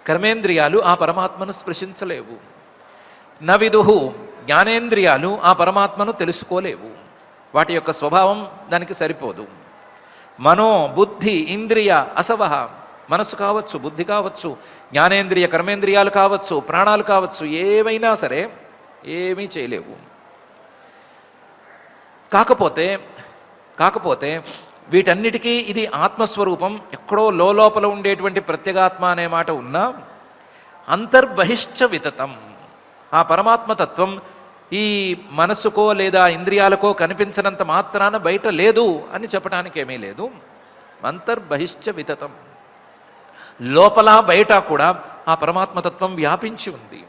కర్మేంద్రియాలు ఆ పరమాత్మను స్పృశించలేవు. నవిదుహు, జ్ఞానేంద్రియాలు ఆ పరమాత్మను తెలుసుకోలేవు. వాటి యొక్క స్వభావం దానికి సరిపోదు. మనో బుద్ధి ఇంద్రియ అసవహ, మనస్సు కావచ్చు, బుద్ధి కావచ్చు, జ్ఞానేంద్రియ కర్మేంద్రియాలు కావచ్చు, ప్రాణాలు కావచ్చు, ఏవైనా సరే ఏమీ చేయలేవు. కాకపోతే వీటన్నిటికీ ఇది ఆత్మస్వరూపం, ఎక్కడో లోపల ఉండేటువంటి ప్రత్యేగాత్మ అనే మాట ఉన్నా అంతర్బహిశ్చ వితతం, ఆ పరమాత్మతత్వం ఈ మనస్సుకో లేదా ఇంద్రియాలకో కనిపించినంత మాత్రాన బయట లేదు అని చెప్పడానికి ఏమీ లేదు. అంతర్బహిశ్చ వితతం, లోపల బయట కూడా ఆ పరమాత్మతత్వం వ్యాపించి ఉంది.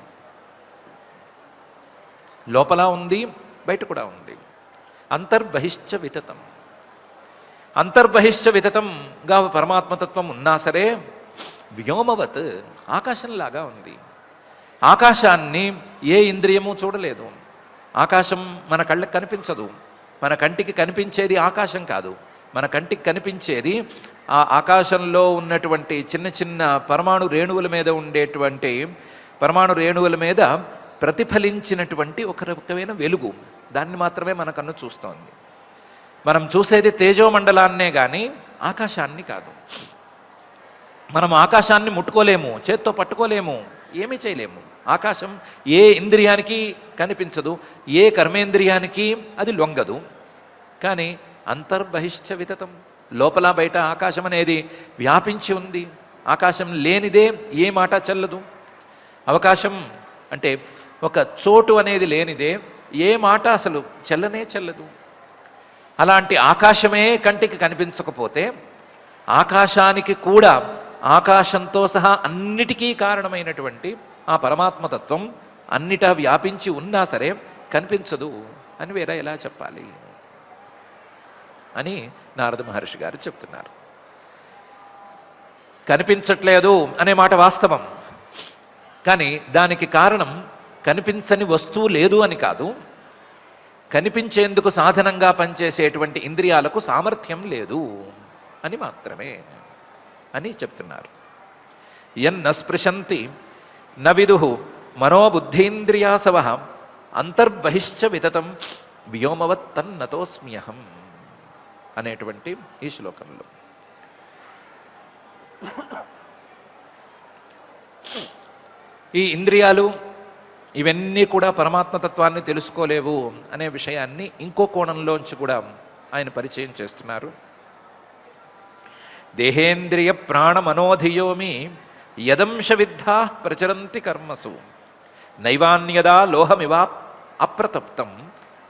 లోపల ఉంది, బయట కూడా ఉంది. అంతర్బహిశ్చ వితతం, అంతర్బహిశ్చ వితతంగా పరమాత్మతత్వం ఉన్నా సరే వ్యోమవత్, ఆకాశంలాగా ఉంది. ఆకాశాన్ని ఏ ఇంద్రియము చూడలేదు. ఆకాశం మన కళ్ళకి కనిపించదు. మన కంటికి కనిపించేది ఆకాశం కాదు. మన కంటికి కనిపించేది ఆ ఆకాశంలో ఉన్నటువంటి చిన్న చిన్న పరమాణు రేణువుల మీద ఉండేటువంటి పరమాణు రేణువుల మీద ప్రతిఫలించినటువంటి ఒక రకమైన వెలుగు. దాన్ని మాత్రమే మన కన్ను చూస్తోంది. మనం చూసేది తేజోమండలాన్నే కానీ ఆకాశాన్ని కాదు. మనం ఆకాశాన్ని ముట్టుకోలేము, చేత్తో పట్టుకోలేము, ఏమీ చేయలేము. ఆకాశం ఏ ఇంద్రియానికి కనిపించదు, ఏ కర్మేంద్రియానికి అది లొంగదు. కానీ అంతర్బహిశ్చ వితతం, లోపల బయట ఆకాశం అనేది వ్యాపించి ఉంది. ఆకాశం లేనిదే ఏ మాట చెల్లదు. అవకాశం అంటే ఒక చోటు అనేది లేనిదే ఏ మాట అసలు చెల్లనే చెల్లదు. అలాంటి ఆకాశమే కంటికి కనిపించకపోతే ఆకాశానికి కూడా ఆకాశంతో సహా అన్నిటికీ కారణమైనటువంటి ఆ పరమాత్మతత్వం అన్నిటా వ్యాపించి ఉన్నా సరే కనిపించదు అని వేరే ఎలా చెప్పాలి అని నారద మహర్షి గారు చెప్తున్నారు. కనిపించట్లేదు అనే మాట వాస్తవం. కానీ దానికి కారణం కనిపించని వస్తువు లేదు అని కాదు, కనిపించేందుకు సాధనంగా పనిచేసేటువంటి ఇంద్రియాలకు సామర్థ్యం లేదు అని మాత్రమే అని చెప్తున్నారు. యన్న స్పృశంతి న విదుహు మనోబుద్ధీంద్రియాసవ అంతర్బహిశ్చ వితతం వ్యోమవత్తన్నతోస్మ్యహం అనేటువంటి ఈ శ్లోకంలో ఈ ఇంద్రియాలు ఇవన్నీ కూడా పరమాత్మతత్వాన్ని తెలుసుకోలేవు అనే విషయాన్ని ఇంకో కోణంలోంచి కూడా ఆయన పరిచయం చేస్తున్నారు. దేహేంద్రియ ప్రాణమనోధియోమి యదంశ విద్ధా ప్రచరంతి కర్మసు నైవాన్యదా లోహమివా అప్రతప్తం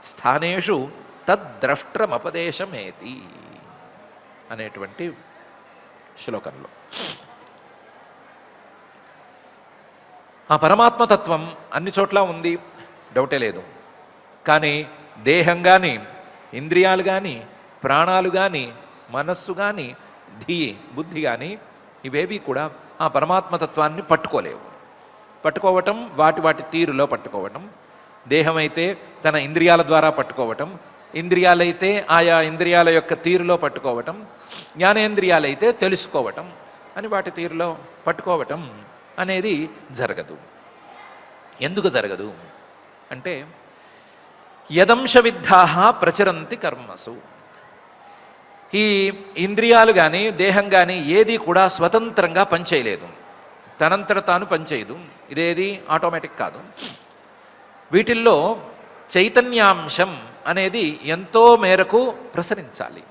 స్థానేషు తద్ద్రష్ట్రమపదేశమేతి అనేటువంటి శ్లోకంలో ఆ పరమాత్మతత్వం అన్ని చోట్ల ఉంది, డౌటే లేదు. కానీ దేహం కానీ, ఇంద్రియాలు కానీ, ప్రాణాలు కానీ, మనస్సు కానీ, బుద్ధి కానీ ఇవేవి కూడా ఆ పరమాత్మతత్వాన్ని పట్టుకోలేవు. పట్టుకోవటం వాటి తీరులో పట్టుకోవటం, దేహమైతే తన ఇంద్రియాల ద్వారా పట్టుకోవటం, ఇంద్రియాలైతే ఆయా ఇంద్రియాల యొక్క తీరులో పట్టుకోవటం, జ్ఞానేంద్రియాలైతే తెలుసుకోవటం అని వాటి తీరులో పట్టుకోవటం అనేది జరగదు. ఎందుకు జరగదు అంటే యదంశ విద్ధా ప్రచరంతి కర్మసు. ఈ ఇంద్రియాలు కానీ దేహం కానీ ఏది కూడా స్వతంత్రంగా పనిచేయలేదు, తనంతట తాను పనిచేయదు. ఇదేది ఆటోమేటిక్ కాదు. వీటిల్లో చైతన్యాంశం అనేది ఎంతో మేరకు ప్రసరించాలి.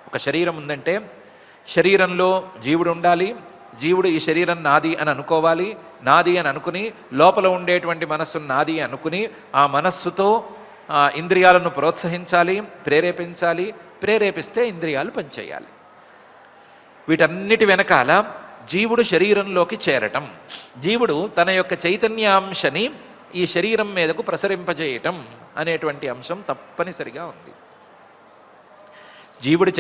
ఒక శరీరం ఉందంటే శరీరంలో జీవుడు ఉండాలి. జీవుడు ఈ శరీరం నాది అని అనుకోవాలి. నాది అని అనుకుని లోపల ఉండేటువంటి మనస్సును నాది అనుకుని ఆ మనస్సుతో ఇంద్రియాలను ప్రోత్సహించాలి, ప్రేరేపించాలి. ప్రేరేపిస్తే ఇంద్రియాలు పనిచేయాలి. వీటన్నిటి వెనకాల జీవుడు శరీరంలోకి చేరటం, జీవుడు తన యొక్క చైతన్యాంశని ఈ శరీరం మీదకు ప్రసరింపజేయటం అనేటువంటి అంశం తప్పనిసరిగా ఉంది. జీవుడి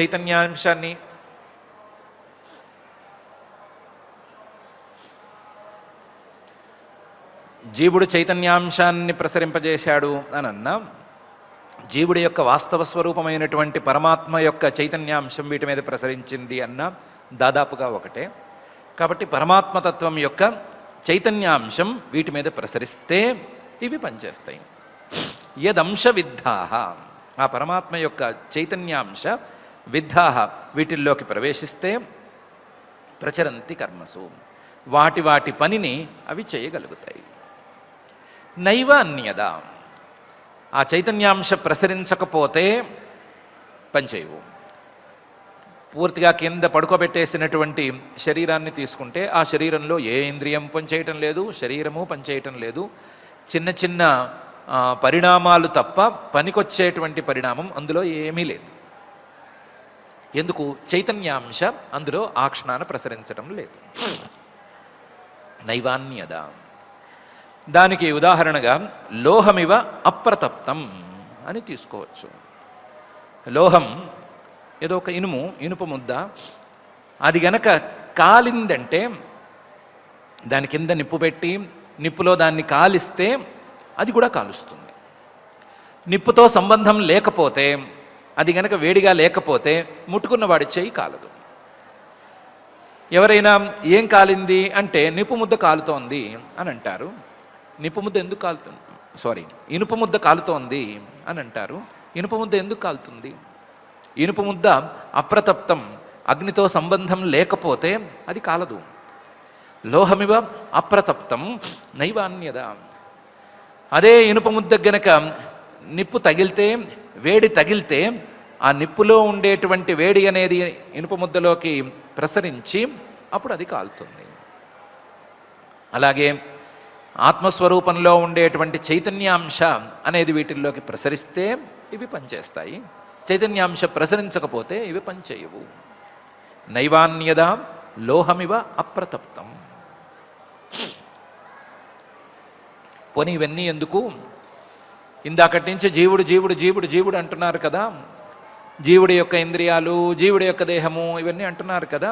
చైతన్యాంశాన్ని ప్రసరింపజేశాడు అని అన్నా, జీవుడి యొక్క వాస్తవ స్వరూపమైనటువంటి పరమాత్మ యొక్క చైతన్యాంశం వీటి మీద ప్రసరించింది అన్న దాదాపుగా ఒకటే. కాబట్టి పరమాత్మతత్వం యొక్క చైతన్యాంశం వీటి మీద ప్రసరిస్తే ఇవి పనిచేస్తాయి. యదంశ విద్ధాహ, ఆ పరమాత్మ యొక్క చైతన్యాంశ విద్ధాహ వీటిల్లోకి ప్రవేశిస్తే ప్రచరంతి కర్మసు, వాటి వాటి పనిని అవి చేయగలుగుతాయి. నైవ అన్యద, ఆ చైతన్యాంశ ప్రసరించకపోతే పనిచేయవు. పూర్తిగా కింద పడుకోబెట్టేసినటువంటి శరీరాన్ని తీసుకుంటే ఆ శరీరంలో ఏ ఇంద్రియం పనిచేయటం లేదు, శరీరము పనిచేయటం లేదు. చిన్న చిన్న పరిణామాలు తప్ప పనికొచ్చేటువంటి పరిణామం అందులో ఏమీ లేదు. ఎందుకు? చైతన్యాంశ అందులో ఆ క్షణాన ప్రసరించడం లేదు. నైవాన్యద. దానికి ఉదాహరణగా లోహమివ అప్రతప్తం అని తీసుకోవచ్చు. లోహం ఏదో ఒక ఇనుప ముద్ద, అది గనక కాలిందంటే దాని కింద నిప్పు పెట్టి నిప్పులో దాన్ని కాలిస్తే అది కూడా కాలుస్తుంది. నిప్పుతో సంబంధం లేకపోతే, అది గనక వేడిగా లేకపోతే ముట్టుకున్న వాడి చేయి కాలదు. ఎవరైనా ఏం కాలింది అంటే నిప్పు ముద్ద కాలుతోంది అని అంటారు. నిప్పు ముద్ద ఎందుకు కాలుతుంది? ఇనుప ముద్ద కాలుతోంది అని అంటారు. ఇనుప ముద్ద ఎందుకు కాలుతుంది? ఇనుప ముద్ద అప్రతప్తం, అగ్నితో సంబంధం లేకపోతే అది కాలదు. లోహమివ అప్రతప్తం నైవాన్యద. అదే ఇనుప ముద్ద గనక నిప్పు తగిలితే, వేడి తగిలితే, ఆ నిప్పులో ఉండేటువంటి వేడి అనేది ఇనుప ముద్దలోకి ప్రసరించి అప్పుడు అది కాలుతుంది. అలాగే ఆత్మస్వరూపంలో ఉండేటువంటి చైతన్యాంశ అనేది వీటిల్లోకి ప్రసరిస్తే ఇవి పనిచేస్తాయి. చైతన్యాంశ ప్రసరించకపోతే ఇవి పనిచేయవు. నైవాన్యద లోహమివ అప్రతప్తం. పోనీ ఇవన్నీ ఎందుకు? ఇందాకటి నుంచి జీవుడు జీవుడు జీవుడు జీవుడు అంటున్నారు కదా, జీవుడి యొక్క ఇంద్రియాలు, జీవుడి యొక్క దేహము, ఇవన్నీ అంటున్నారు కదా.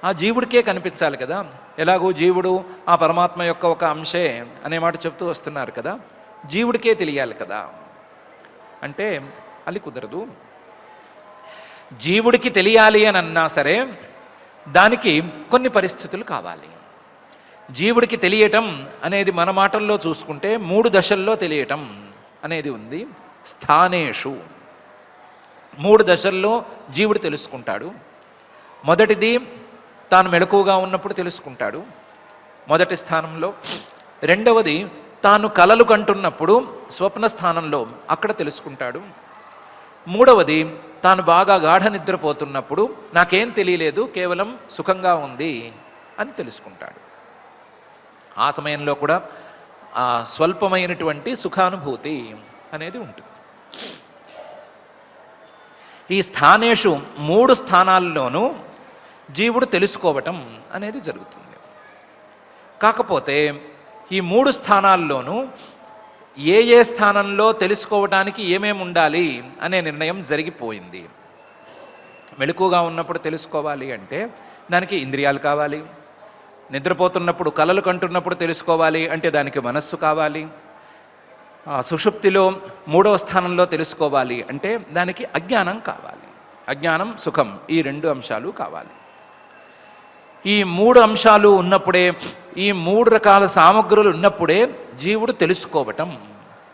ఆ జీవుడికే కనిపించాలి కదా. ఎలాగో జీవుడు ఆ పరమాత్మ యొక్క ఒక అంశే అనే మాట చెప్తూ వస్తున్నారు కదా, జీవుడికే తెలియాలి కదా అంటే అది కుదరదు. జీవుడికి తెలియాలి అని అన్నా సరే దానికి కొన్ని పరిస్థితులు కావాలి. జీవుడికి తెలియటం అనేది మన మాటల్లో చూసుకుంటే 3 దశల్లో తెలియటం అనేది ఉంది. స్థానేషు 3 దశల్లో జీవుడు తెలుసుకుంటాడు. మొదటిది తాను మెలకువగా ఉన్నప్పుడు తెలుసుకుంటాడు, మొదటి స్థానంలో. రెండవది తాను కలలు కంటున్నప్పుడు స్వప్న స్థానంలో, అక్కడ తెలుసుకుంటాడు. మూడవది తాను బాగా గాఢ నిద్రపోతున్నప్పుడు నాకేం తెలియలేదు, కేవలం సుఖంగా ఉంది అని తెలుసుకుంటాడు. ఆ సమయంలో కూడా ఆ స్వల్పమైనటువంటి సుఖానుభూతి అనేది ఉంటుంది. ఈ స్థానేషు 3 స్థానాల్లోనూ జీవుడు తెలుసుకోవటం అనేది జరుగుతుంది. కాకపోతే ఈ 3 స్థానాల్లోనూ ఏ ఏ స్థానంలో తెలుసుకోవటానికి ఏమేమి ఉండాలి అనే నిర్ణయం జరిగిపోయింది. మెలకువగా ఉన్నప్పుడు తెలుసుకోవాలి అంటే దానికి ఇంద్రియాలు కావాలి. నిద్రపోతున్నప్పుడు కలలు కంటున్నప్పుడు తెలుసుకోవాలి అంటే దానికి మనస్సు కావాలి. సుషుప్తిలో 3వ స్థానంలో తెలుసుకోవాలి అంటే దానికి అజ్ఞానం కావాలి. అజ్ఞానం, సుఖం, ఈ 2 అంశాలు కావాలి. ఈ 3 అంశాలు ఉన్నప్పుడే, ఈ 3 రకాల సామగ్రులు ఉన్నప్పుడే జీవుడు తెలుసుకోవటం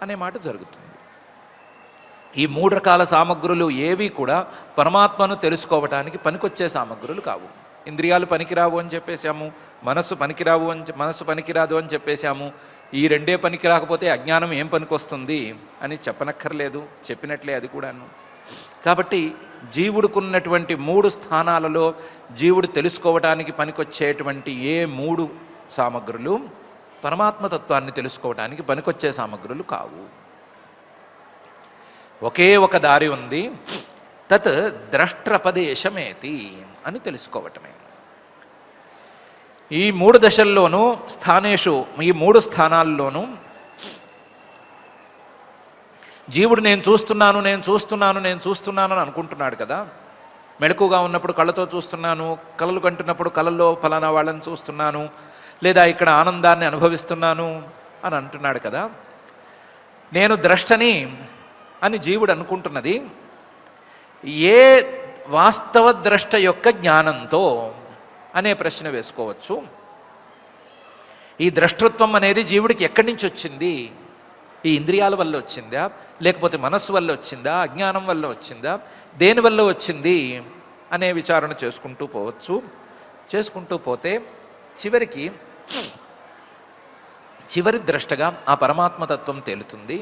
అనే మాట జరుగుతుంది. ఈ 3 రకాల సామగ్రులు ఏవి కూడా పరమాత్మను తెలుసుకోవటానికి పనికొచ్చే సామగ్రులు కావు. ఇంద్రియాలు పనికిరావు అని చెప్పేశాము, మనస్సు పనికిరాదు అని చెప్పేశాము. ఈ 2 పనికి రాకపోతే అజ్ఞానం ఏం పనికొస్తుంది అని చెప్పనక్కర్లేదు, చెప్పినట్లే అది కూడాను. కాబట్టి జీవుడుకున్నటువంటి 3 స్థానాలలో జీవుడు తెలుసుకోవటానికి పనికొచ్చేటువంటి ఏ 3 సామగ్రులు పరమాత్మతత్వాన్ని తెలుసుకోవటానికి పనికొచ్చే సామగ్రులు కావు. ఒకే ఒక దారి ఉంది. తత్ ద్రష్ట్రపదేశమేతి అని తెలుసుకోవటమే. ఈ 3 దశల్లోనూ స్థానేషు, ఈ 3 స్థానాల్లోనూ జీవుడు నేను చూస్తున్నాను నేను చూస్తున్నాను నేను చూస్తున్నాను అని అనుకుంటున్నాడు కదా. మెలకుగా ఉన్నప్పుడు కళ్ళతో చూస్తున్నాను, కలలు కంటున్నప్పుడు కళల్లో ఫలానా వాళ్ళని చూస్తున్నాను, లేదా ఇక్కడ ఆనందాన్ని అనుభవిస్తున్నాను అని అంటున్నాడు కదా. నేను ద్రష్టని అని జీవుడు అనుకుంటున్నది ఏ వాస్తవ ద్రష్ట యొక్క జ్ఞానంతో అనే ప్రశ్న వేసుకోవచ్చు. ఈ ద్రష్టృత్వం అనేది జీవుడికి ఎక్కడి నుంచి వచ్చింది? ఈ ఇంద్రియాల వల్ల వచ్చిందా, లేకపోతే మనస్సు వల్ల వచ్చిందా, అజ్ఞానం వల్ల వచ్చిందా, దేని వల్ల వచ్చింది అనే విచారణ చేసుకుంటూ పోవచ్చు. చేసుకుంటూ పోతే చివరి ద్రష్టగా ఆ పరమాత్మతత్వం తేలుతుంది.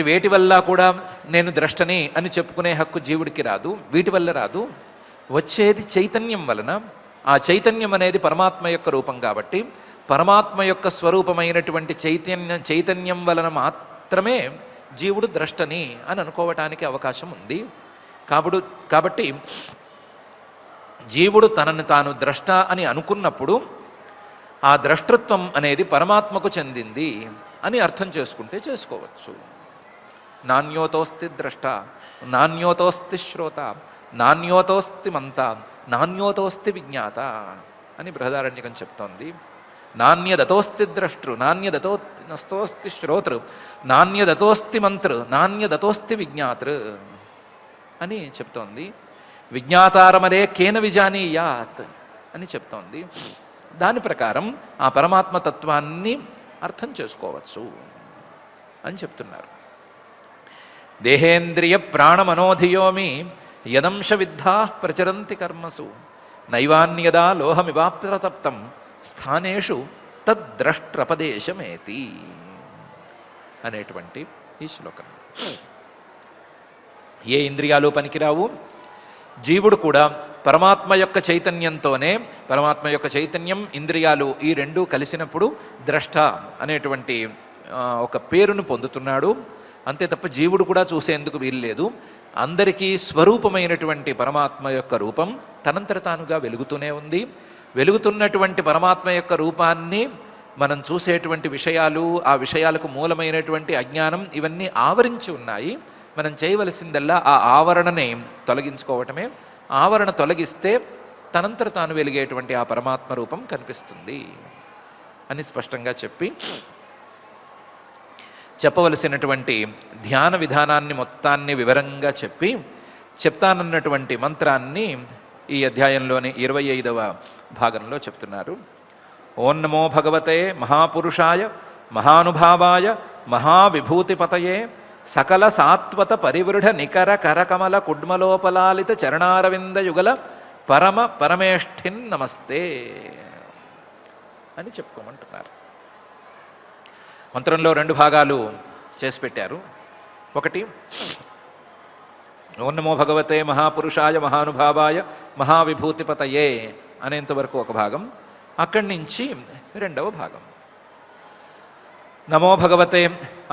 వేటి వల్ల కూడా నేను ద్రష్టని అని చెప్పుకునే హక్కు జీవుడికి రాదు, వీటి వల్ల రాదు. వచ్చేది చైతన్యం వలన. ఆ చైతన్యం అనేది పరమాత్మ యొక్క రూపం కాబట్టి పరమాత్మ యొక్క స్వరూపమైనటువంటి చైతన్యం వలన మాత్రమే జీవుడు ద్రష్టని అని అనుకోవటానికి అవకాశం ఉంది. కాబట్టి జీవుడు తనను తాను ద్రష్ట అని అనుకున్నప్పుడు ఆ ద్రష్టృత్వం అనేది పరమాత్మకు చెందింది అని అర్థం చేసుకుంటే చేసుకోవచ్చు. నాణ్యోతోస్తి ద్రష్ట, నాణ్యోతోస్తి శ్రోత, నాణ్యోతోస్తి మంత, నాణ్యోతోస్తి విజ్ఞాత అని బృహదారణ్యకం చెప్తోంది. నాణ్యదతోస్తి ద్రష్టృ, నాణ్యదతోస్తి శ్రోతృ, నాణ్యదతోస్తి మంత్రు, నాణ్యదతోస్తి విజ్ఞాతృ అని చెప్తోంది. విజ్ఞాతారమరే కేన విజానీయాత్ అని చెప్తోంది. దాని ప్రకారం ఆ పరమాత్మతత్వాన్ని అర్థం చేసుకోవచ్చు అని చెప్తున్నారు. దేహేంద్రియ ప్రాణమనోధియోమి యదంశ విద్ధా ప్రచరంతి కర్మసు నైవాన్యదా లోహమివాప్రతప్తం స్థానేషు తద్ద్రష్ట్రపదేశమేతి అనేటువంటి ఈ శ్లోకం. ఏ ఇంద్రియాలు పనికిరావు. జీవుడు కూడా పరమాత్మ యొక్క చైతన్యంతోనే, పరమాత్మ యొక్క చైతన్యం ఇంద్రియాలు ఈ రెండూ కలిసినప్పుడు ద్రష్ట అనేటువంటి ఒక పేరును పొందుతున్నాడు. అంతే తప్ప జీవుడు కూడా చూసేందుకు వీల్లేదు. అందరికీ స్వరూపమైనటువంటి పరమాత్మ యొక్క రూపం తనంతట తానుగా వెలుగుతూనే ఉంది. వెలుగుతున్నటువంటి పరమాత్మ యొక్క రూపాన్ని మనం చూసేటువంటి విషయాలు, ఆ విషయాలకు మూలమైనటువంటి అజ్ఞానం ఇవన్నీ ఆవరించి ఉన్నాయి. మనం చేయవలసిందల్లా ఆ ఆవరణని తొలగించుకోవటమే. ఆవరణ తొలగిస్తే తనంతట తాను వెలిగేటువంటి ఆ పరమాత్మ రూపం కనిపిస్తుంది అని స్పష్టంగా చెప్పవలసినటువంటి ధ్యాన విధానాన్ని మొత్తాన్ని వివరంగా చెప్తానన్నటువంటి మంత్రాన్ని ఈ అధ్యాయంలోని 25వ భాగంలో చెప్తున్నారు. ఓం నమో భగవతే మహాపురుషాయ మహానుభావాయ మహావిభూతిపతయే సకల సాత్వత పరివృఢ నికర కరకమల కుడ్మలోపలాలిత చరణారవింద యుగల పరమేష్ఠిన్ నమస్తే అని చెప్పుకోమంటున్నారు. మంత్రంలో 2 భాగాలు చేసి పెట్టారు. ఒకటి ఓం నమో భగవతే మహాపురుషాయ మహానుభావాయ మహావిభూతిపతయే అనేంతవరకు ఒక భాగం. అక్కడి నుంచి 2వ భాగం నమో భగవతే,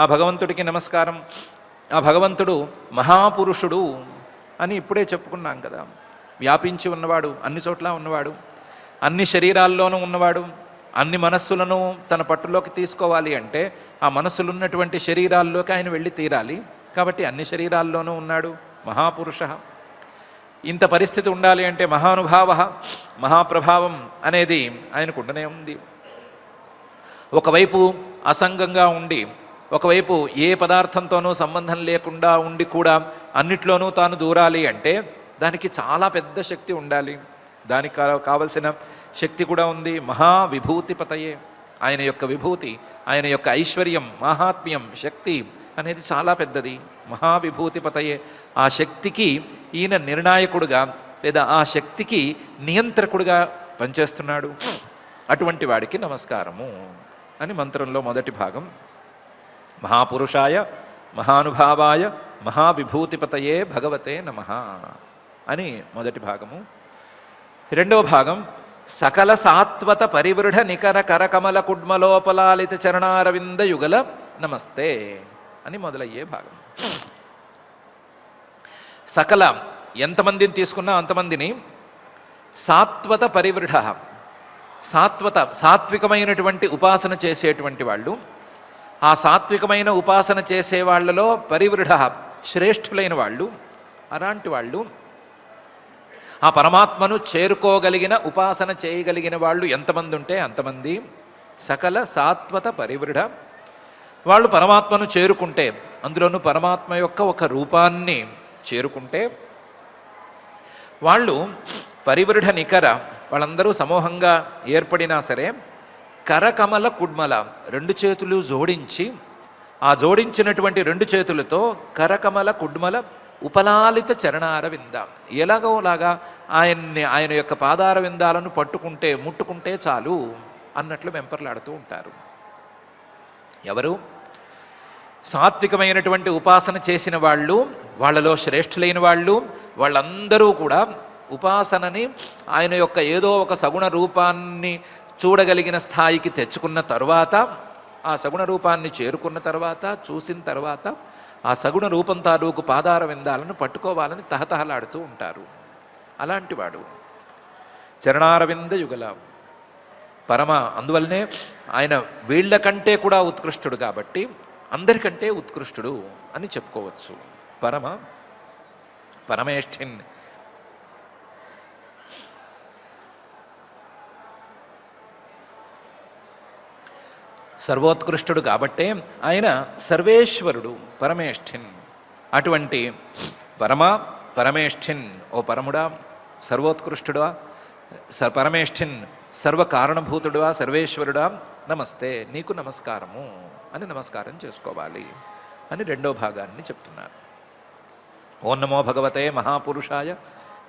ఆ భగవంతుడికి నమస్కారం. ఆ భగవంతుడు మహాపురుషుడు అని ఇప్పుడే చెప్పుకున్నాం కదా. వ్యాపించి ఉన్నవాడు, అన్ని చోట్ల ఉన్నవాడు, అన్ని శరీరాల్లోనూ ఉన్నవాడు. అన్ని మనస్సులను తన పట్టులోకి తీసుకోవాలి అంటే ఆ మనస్సులున్నటువంటి శరీరాల్లోకి ఆయన వెళ్ళి తీరాలి. కాబట్టి అన్ని శరీరాల్లోనూ ఉన్నాడు మహాపురుష. ఇంత పరిస్థితి ఉండాలి అంటే మహానుభావ, మహాప్రభావం అనేది ఆయనకు ఉండనే ఉంది. ఒకవైపు అసంగంగా ఉండి, ఒకవైపు ఏ పదార్థంతోనూ సంబంధం లేకుండా ఉండి కూడా అన్నిట్లోనూ తాను దూరాలి అంటే దానికి చాలా పెద్ద శక్తి ఉండాలి. దానికి కావలసిన శక్తి కూడా ఉంది. మహావిభూతిపతయే, ఆయన యొక్క విభూతి, ఆయన యొక్క ఐశ్వర్యం, మాహాత్మ్యం, శక్తి అనేది చాలా పెద్దది. మహావిభూతిపతయే, ఆ శక్తికి ఈయన నిర్ణాయకుడుగా లేదా ఆ శక్తికి నియంత్రకుడుగా పనిచేస్తున్నాడు. అటువంటి వాడికి నమస్కారము అని మంత్రంలో మొదటి భాగం. మహాపురుషాయ మహానుభావాయ మహావిభూతిపతయే భగవతే నమః అని మొదటి భాగము. 2వ భాగం సకల సాత్వత పరివృఢ నికర కరకమల కుడ్మలోపలాలిత చరణారవింద యుగల నమస్తే అని మొదలయ్యే భాగం. సకల ఎంతమందిని తీసుకున్నా అంతమందిని సాత్వత పరివృఢ, సాత్వికమైనటువంటి ఉపాసన చేసేటువంటి వాళ్ళు, ఆ సాత్వికమైన ఉపాసన చేసే వాళ్ళలో పరివృఢ శ్రేష్ఠులైన వాళ్ళు, అలాంటి వాళ్ళు ఆ పరమాత్మను చేరుకోగలిగిన ఉపాసన చేయగలిగిన వాళ్ళు ఎంతమంది ఉంటే అంతమంది సకల సాత్వత పరివృఢ, వాళ్ళు పరమాత్మను చేరుకుంటే, అందులోనూ పరమాత్మ యొక్క ఒక రూపాన్ని చేరుకుంటే వాళ్ళు పరివృఢ నికర, వాళ్ళందరూ సమూహంగా ఏర్పడినా సరే కరకమల కుడ్మల, రెండు చేతులు జోడించి, ఆ జోడించినటువంటి రెండు చేతులతో కరకమల కుడ్మల ఉపలాలిత చరణార వింద, ఎలాగోలాగా ఆయన యొక్క పాదార విందాలను పట్టుకుంటే ముట్టుకుంటే చాలు అన్నట్లు వెంపర్లాడుతూ ఉంటారు. ఎవరు? సాత్వికమైనటువంటి ఉపాసన చేసిన వాళ్ళు, వాళ్ళలో శ్రేష్ఠులైన వాళ్ళు, వాళ్ళందరూ కూడా ఉపాసనని ఆయన యొక్క ఏదో ఒక సగుణ రూపాన్ని చూడగలిగిన స్థాయికి తెచ్చుకున్న తరువాత, ఆ సగుణ రూపాన్ని చేరుకున్న తర్వాత, చూసిన తర్వాత ఆ సగుణ రూపం తాలూకు పాదార విందాలను పట్టుకోవాలని తహతహలాడుతూ ఉంటారు. అలాంటి వాడు చరణారవింద యుగల పరమ, అందువల్లనే ఆయన వీళ్ళకంటే కూడా ఉత్కృష్టుడు కాబట్టి అందరికంటే ఉత్కృష్టుడు అని చెప్పుకోవచ్చు. పరమేష్ఠిన్ సర్వోత్కృష్టుడు కాబట్టే ఆయన సర్వేశ్వరుడు, పరమేష్ఠిన్. అటువంటి పరమేష్ఠిన్, ఓ పరముడా, సర్వోత్కృష్టుడా, పరమేష్ఠిన్, సర్వకారణభూతుడువా, సర్వేశ్వరుడా, నమస్తే, నీకు నమస్కారము అని నమస్కారం చేసుకోవాలి అని రెండో భాగాన్ని చెప్తున్నారు. ఓం నమో భగవతే మహాపురుషాయ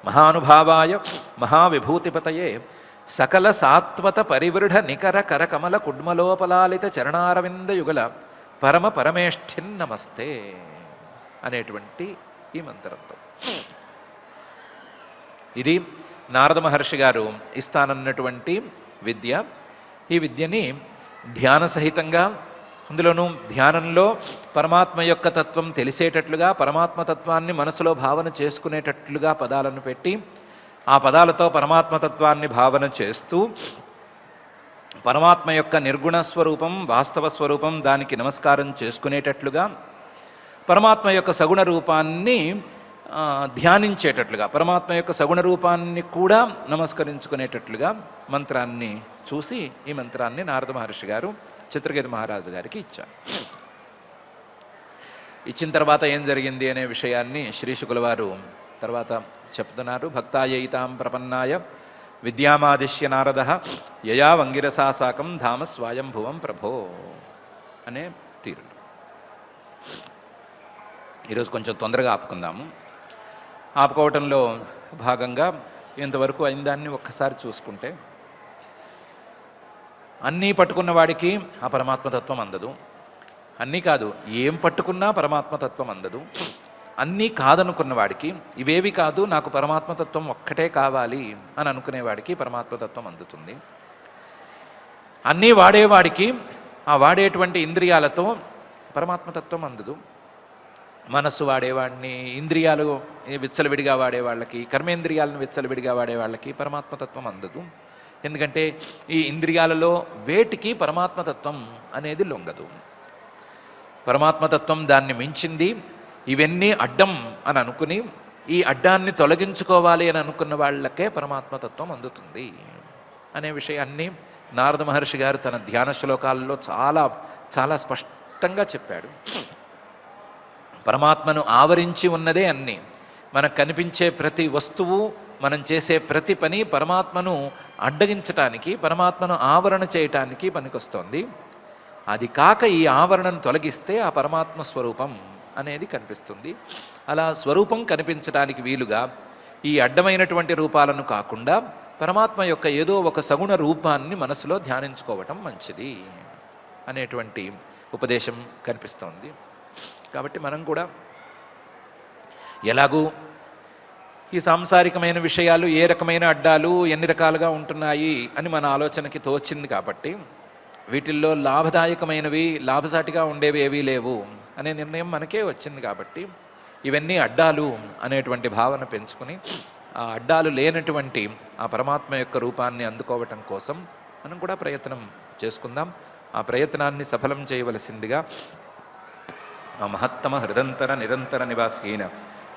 మహానుభావాయ మహావిభూతిపతయే సకల సాత్వత పరివృఢ నికర కరకమల కుడ్మలోపలాలిత చరణారవింద యుగల పరమేష్ఠిన్ నమస్తే అనేటువంటి ఈ మంత్రంతో ఇది నారద మహర్షి గారు ఇస్తానన్నటువంటి విద్య. ఈ విద్యని ధ్యాన సహితంగా, అందులోనూ ధ్యానంలో పరమాత్మ యొక్క తత్వం తెలిసేటట్లుగా, పరమాత్మ తత్వాన్ని మనసులో భావన చేసుకునేటట్లుగా పదాలను పెట్టి, ఆ పదాలతో పరమాత్మతత్వాన్ని భావన చేస్తూ పరమాత్మ యొక్క నిర్గుణ స్వరూపం, వాస్తవ స్వరూపం దానికి నమస్కారం చేసుకునేటట్లుగా, పరమాత్మ యొక్క సగుణ రూపాన్ని ధ్యానించేటట్లుగా, పరమాత్మ యొక్క సగుణ రూపాన్ని కూడా నమస్కరించుకునేటట్లుగా మంత్రాన్ని చూసి ఈ మంత్రాన్ని నారద మహర్షి గారు చిత్రకేతు మహారాజు గారికి ఇచ్చారు. ఇచ్చిన తర్వాత ఏం జరిగింది అనే విషయాన్ని శ్రీశుకుల వారు తర్వాత చెప్తున్నారు. భక్తాయైతాం ప్రపన్నాయ విద్యామాదిశ్య నారద యయా వంగిరసా సాకం ధామ స్వయంభువం ప్రభో అనే తీరు. ఈరోజు కొంచెం తొందరగా ఆపుకుందాము. ఆపుకోవటంలో భాగంగా ఇంతవరకు అయిన దాన్ని ఒక్కసారి చూసుకుంటే, అన్నీ పట్టుకున్న వాడికి ఆ పరమాత్మతత్వం అందదు. అన్నీ కాదు, ఏం పట్టుకున్నా పరమాత్మతత్వం అందదు. అన్నీ కాదనుకున్న వాడికి, ఇవేవి కాదు నాకు పరమాత్మతత్వం ఒక్కటే కావాలి అని అనుకునేవాడికి పరమాత్మతత్వం అందుతుంది. అన్నీ వాడేవాడికి, ఆ వాడేటువంటి ఇంద్రియాలతో పరమాత్మతత్వం అందదు. మనస్సు వాడేవాడిని, ఇంద్రియాలు విచ్చలవిడిగా వాడేవాళ్ళకి, కర్మేంద్రియాలను విచ్చలవిడిగా వాడేవాళ్ళకి పరమాత్మతత్వం అందదు. ఎందుకంటే ఈ ఇంద్రియాలలో వేటికి పరమాత్మతత్వం అనేది లొంగదు. పరమాత్మతత్వం దాన్ని మించింది. ఇవన్నీ అడ్డం అని అనుకుని ఈ అడ్డాన్ని తొలగించుకోవాలి అని అనుకున్న వాళ్ళకే పరమాత్మతత్వం అందుతుంది అనే విషయాన్ని నారద మహర్షి గారు తన ధ్యాన శ్లోకాల్లో చాలా చాలా స్పష్టంగా చెప్పాడు. పరమాత్మను ఆవరించి ఉన్నదే అన్నీ. మనకు కనిపించే ప్రతి వస్తువు, మనం చేసే ప్రతి పని పరమాత్మను అడ్డగించటానికి, పరమాత్మను ఆవరణ చేయటానికి పనికొస్తోంది. అది కాక ఈ ఆవరణను తొలగిస్తే ఆ పరమాత్మ స్వరూపం అనేది కనిపిస్తుంది. అలా స్వరూపం కనిపించడానికి వీలుగా ఈ అడ్డమైనటువంటి రూపాలను కాకుండా పరమాత్మ యొక్క ఏదో ఒక సగుణ రూపాన్ని మనసులో ధ్యానించుకోవటం మంచిది అనేటువంటి ఉపదేశం కనిపిస్తోంది. కాబట్టి మనం కూడా ఎలాగూ ఈ సాంసారికమైన విషయాలు ఏ రకమైన అడ్డాలు ఎన్ని రకాలుగా ఉంటున్నాయి అని మన ఆలోచనకి తోచింది కాబట్టి, వీటిల్లో లాభదాయకమైనవి, లాభసాటిగా ఉండేవి ఏవీ లేవు అనే నిర్ణయం మనకే వచ్చింది కాబట్టి, ఇవన్నీ అడ్డాలు అనేటువంటి భావన పెంచుకుని ఆ అడ్డాలు లేనటువంటి ఆ పరమాత్మ యొక్క రూపాన్ని అందుకోవటం కోసం మనం కూడా ప్రయత్నం చేసుకుందాం. ఆ ప్రయత్నాన్ని సఫలం చేయవలసిందిగా ఆ మహత్తమ హృదంతర నిరంతర నివాసీన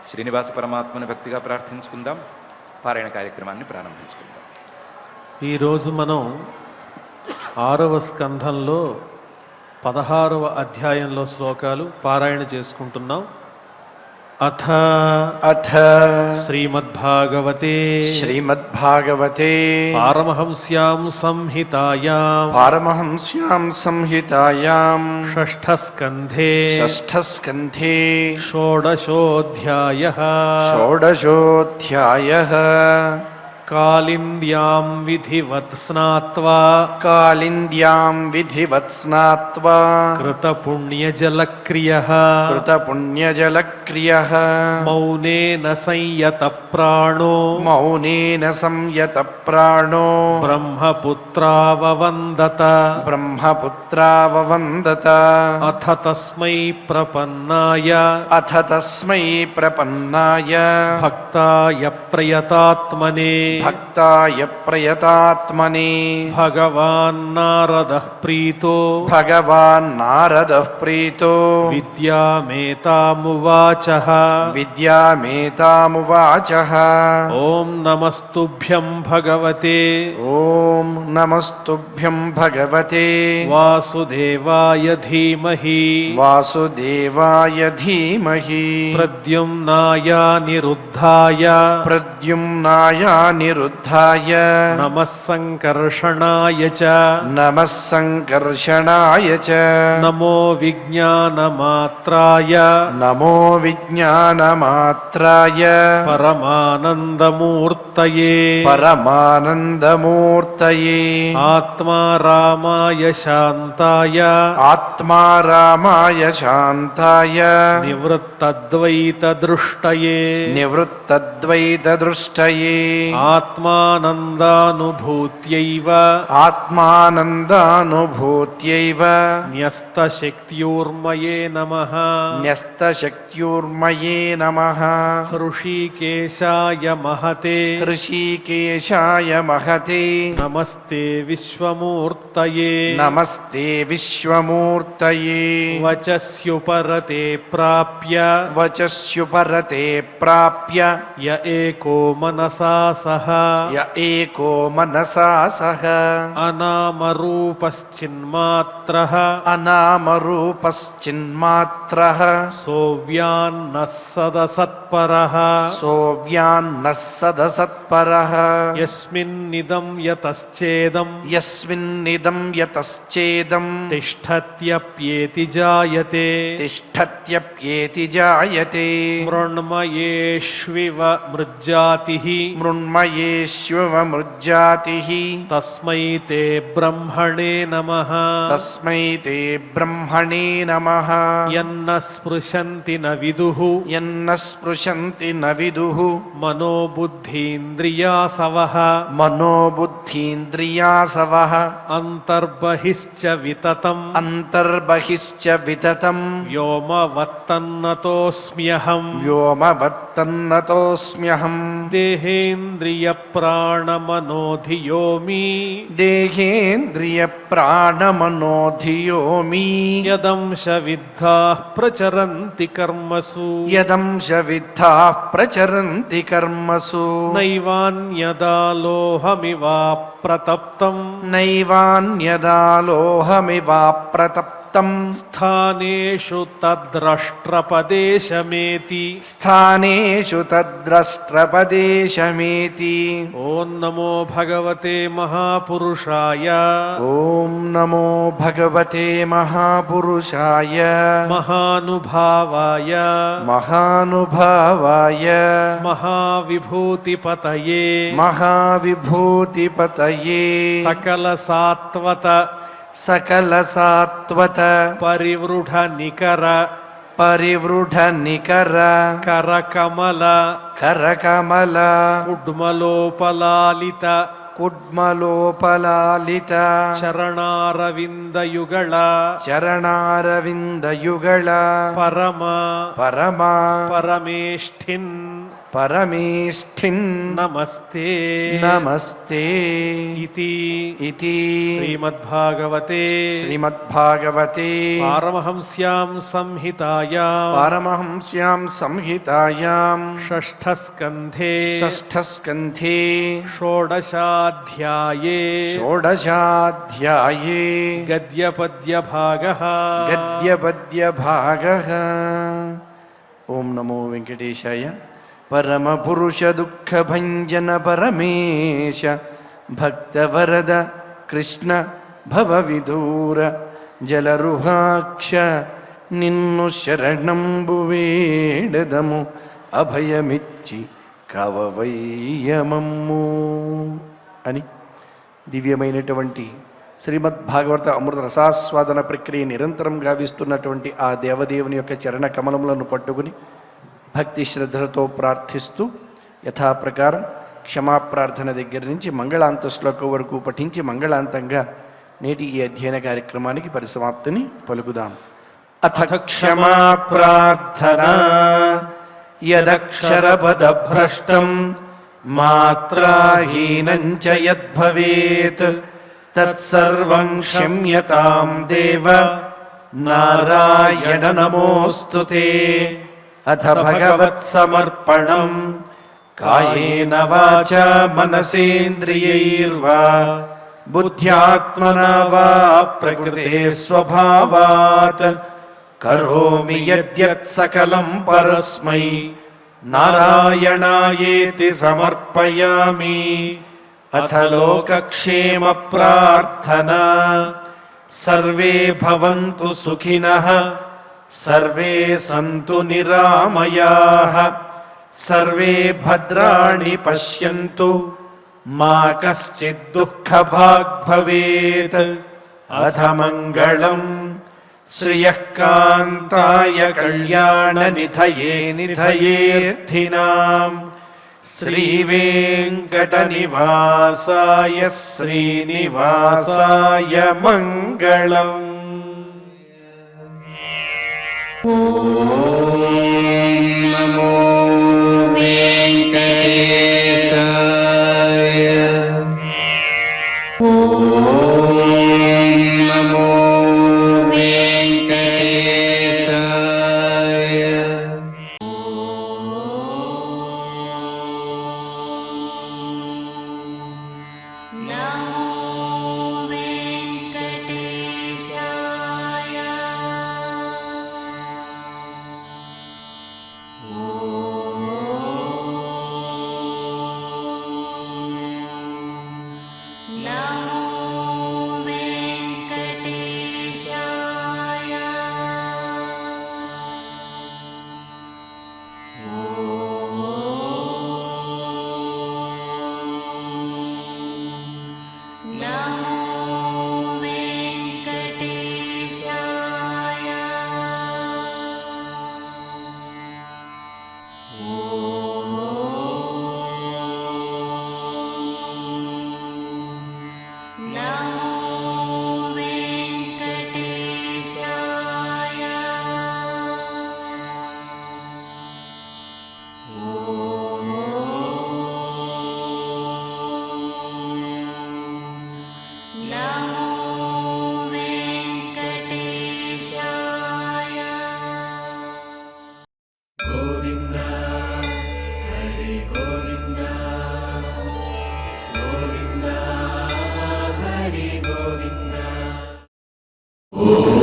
శ్రీనివాస పరమాత్మని భక్తిగా ప్రార్థించుకుందాం. పారాయణ కార్యక్రమాన్ని ప్రారంభించుకుందాం. ఈరోజు మనం 6వ స్కంధంలో 16వ అధ్యాయంలో శ్లోకాలు పారాయణ చేసుకుంటున్నాం. అథ శ్రీమద్భాగవతే పారమహంస్యాం సంహితాయాం షష్ఠస్కంధే షోడశోऽధ్యాయः కాళింద్యాం విధివత్ స్నాత్వా కృతపుణ్యజలక్రియః మౌనేన సంయత ప్రాణో బ్రహ్మపుత్రావవందత అథ తస్మై ప్రపన్నాయ భక్తాయ ప్రయతాత్మనే భగవాన్ నారదః ప్రీతో విద్యామేతామువాచః ఓం నమస్తుభ్యం భగవతే వాసుదేవాయ ధీమహి ప్రద్యుమ్నాయ నిరుద్ధాయ నమః సంకర్షణాయ చ నమో విజ్ఞానమాత్రాయ పరమానందమూర్తయే ఆత్మా రామాయ శాంతాయ నివృత్తద్వైత దృష్టయే ఆత్మానందానుభూత్యైవ న్యస్తశక్త్యూర్మయే నమః హృషీకేశాయ మహతే నమస్తే విశ్వమూర్తయే వచస్యుపరతే ప్రాప్య య ఏకో మనసా సహ అనామరూపశ్చిన్మాత్రః సోవ్యాన్నః సదసత్పరః యస్మిన్నిదం యతశ్చేదం తిష్టత్యప్యేతి జాయతే మృణ్మయేష్వివ మృజ్జాతిః తస్మై తే బ్రహ్మణే నమః యన్న స్పృశంతి న విదుః మనోబుద్ధీంద్రియాసవః అంతర్బహిశ్చ వితతం వ్యోమవత్తన్నతోస్మ్యహం దేహేంద్రియ ప్రాణమనోధియోమి యదంశ విద్ధాః ప్రచరంతి కర్మసు నైవాన్యదాలోహమివాప్రతప్తం స్థానేషు తద్ద్రష్ట్రపదేశమేతి ఓం నమో భగవతే మహాపురుషాయ మహానుభావాయ మహావిభూతిపతయే సకల సాత్వత పరివృఢ నికర కరకమల కుడ్మలోపలాలిత ಕುಡ್ಮಲೋಪಲಾಲಿತ ಚರಣಾರವಿಂದಯುಗಳ ಚರಣಾರವಿಂದಯುಗಳ ಪರಮ ಪರಮ ಪರಮೇಷ್ಠಿನ್ ಪರಮೇಷ್ಠಿನ್ ನಮಸ್ತೆ ನಮಸ್ತೆ ಇತಿ ಇತಿ ಶ್ರೀಮದ್ಭಾಗವತೆ ಶ್ರೀಮದ್ಭಾಗವತೆ ಪಾರಮಹಂಸ್ಯಾಂ ಸಂಹಿತಾಯಾಂ ಪಾರಮಹಂಸ್ಯಾಂ ಸಂಹಿತಾಯಾಂ ಷಷ್ಠಸ್ಕಂಧೆ ಷಷ್ಠಸ್ಕಂಧೇ ಷೋಡಶಾಧ್ಯಾಯೇ ಷೋಡಶಾಧ್ಯಾಯೇ ಗದ್ಯಪದ್ಯಭಾಗಃ ಗದ್ಯಪದ್ಯಭಾಗಃ. ಓಂ ನಮೋ ವೆಂಕಟೇಶಾಯ. ಪರಮಪುರುಷ ದುಃಖಭಂಜನ ಪರಮೇಶ ಭಕ್ತವರದ ಕೃಷ್ಣ ಭವವಿದೂರ ಜಲರುಹಾಕ್ಷ నిన్ను శరణంబు వేడదము అభయమిచ్చి కవవయ్యమమ్ము అని దివ్యమైనటువంటి శ్రీమద్భాగవత అమృత రసాస్వాదన ప్రక్రియ నిరంతరం గావిస్తున్నటువంటి ఆ దేవదేవుని యొక్క చరణ కమలములను పట్టుకుని భక్తి శ్రద్ధలతో ప్రార్థిస్తూ యథాప్రకారం క్షమాప్రార్థన దగ్గర నుంచి మంగళాంత శ్లోకం వరకు పఠించి మంగళాంతంగా నేటి ఈ అధ్యయన కార్యక్రమానికి పరిసమాప్తిని పలుకుదాం. అథ క్షమా ప్రార్థనా యదక్షరపదభ్రష్టం మాత్రాహీనం చ యద్భవేత్ తత్సర్వం క్షమ్యతాం దేవ నారాయణ నమోస్తుతే. అథ భగవత్సమర్పణం కాయేన వాచా మనసేంద్రియైర్వా బుద్ధ్యాత్మనా వా ప్రకృతే స్వభావాత్ కరోమి యద్యత్ సకలం పరస్మై నారాయణాయేతి సమర్పయామి. అథ లోకక్షేమ ప్రార్థనా సర్వే భవంతు సుఖినః సర్వే సంతు నిరామయాః సర్వే భద్రాణి పశ్యంతు మా కశ్చిద్ దుఃఖభాగ్ భవేత్. అథ మంగళం శ్రియః కాంతాయ కళ్యాణ నిధయే నిధయేర్థినాం శ్రీవేంకట నివాసాయ శ్రీనివాసాయ మంగళం. నమో వెంకటేశాయ. నమో వెంకటేశాయ. Oh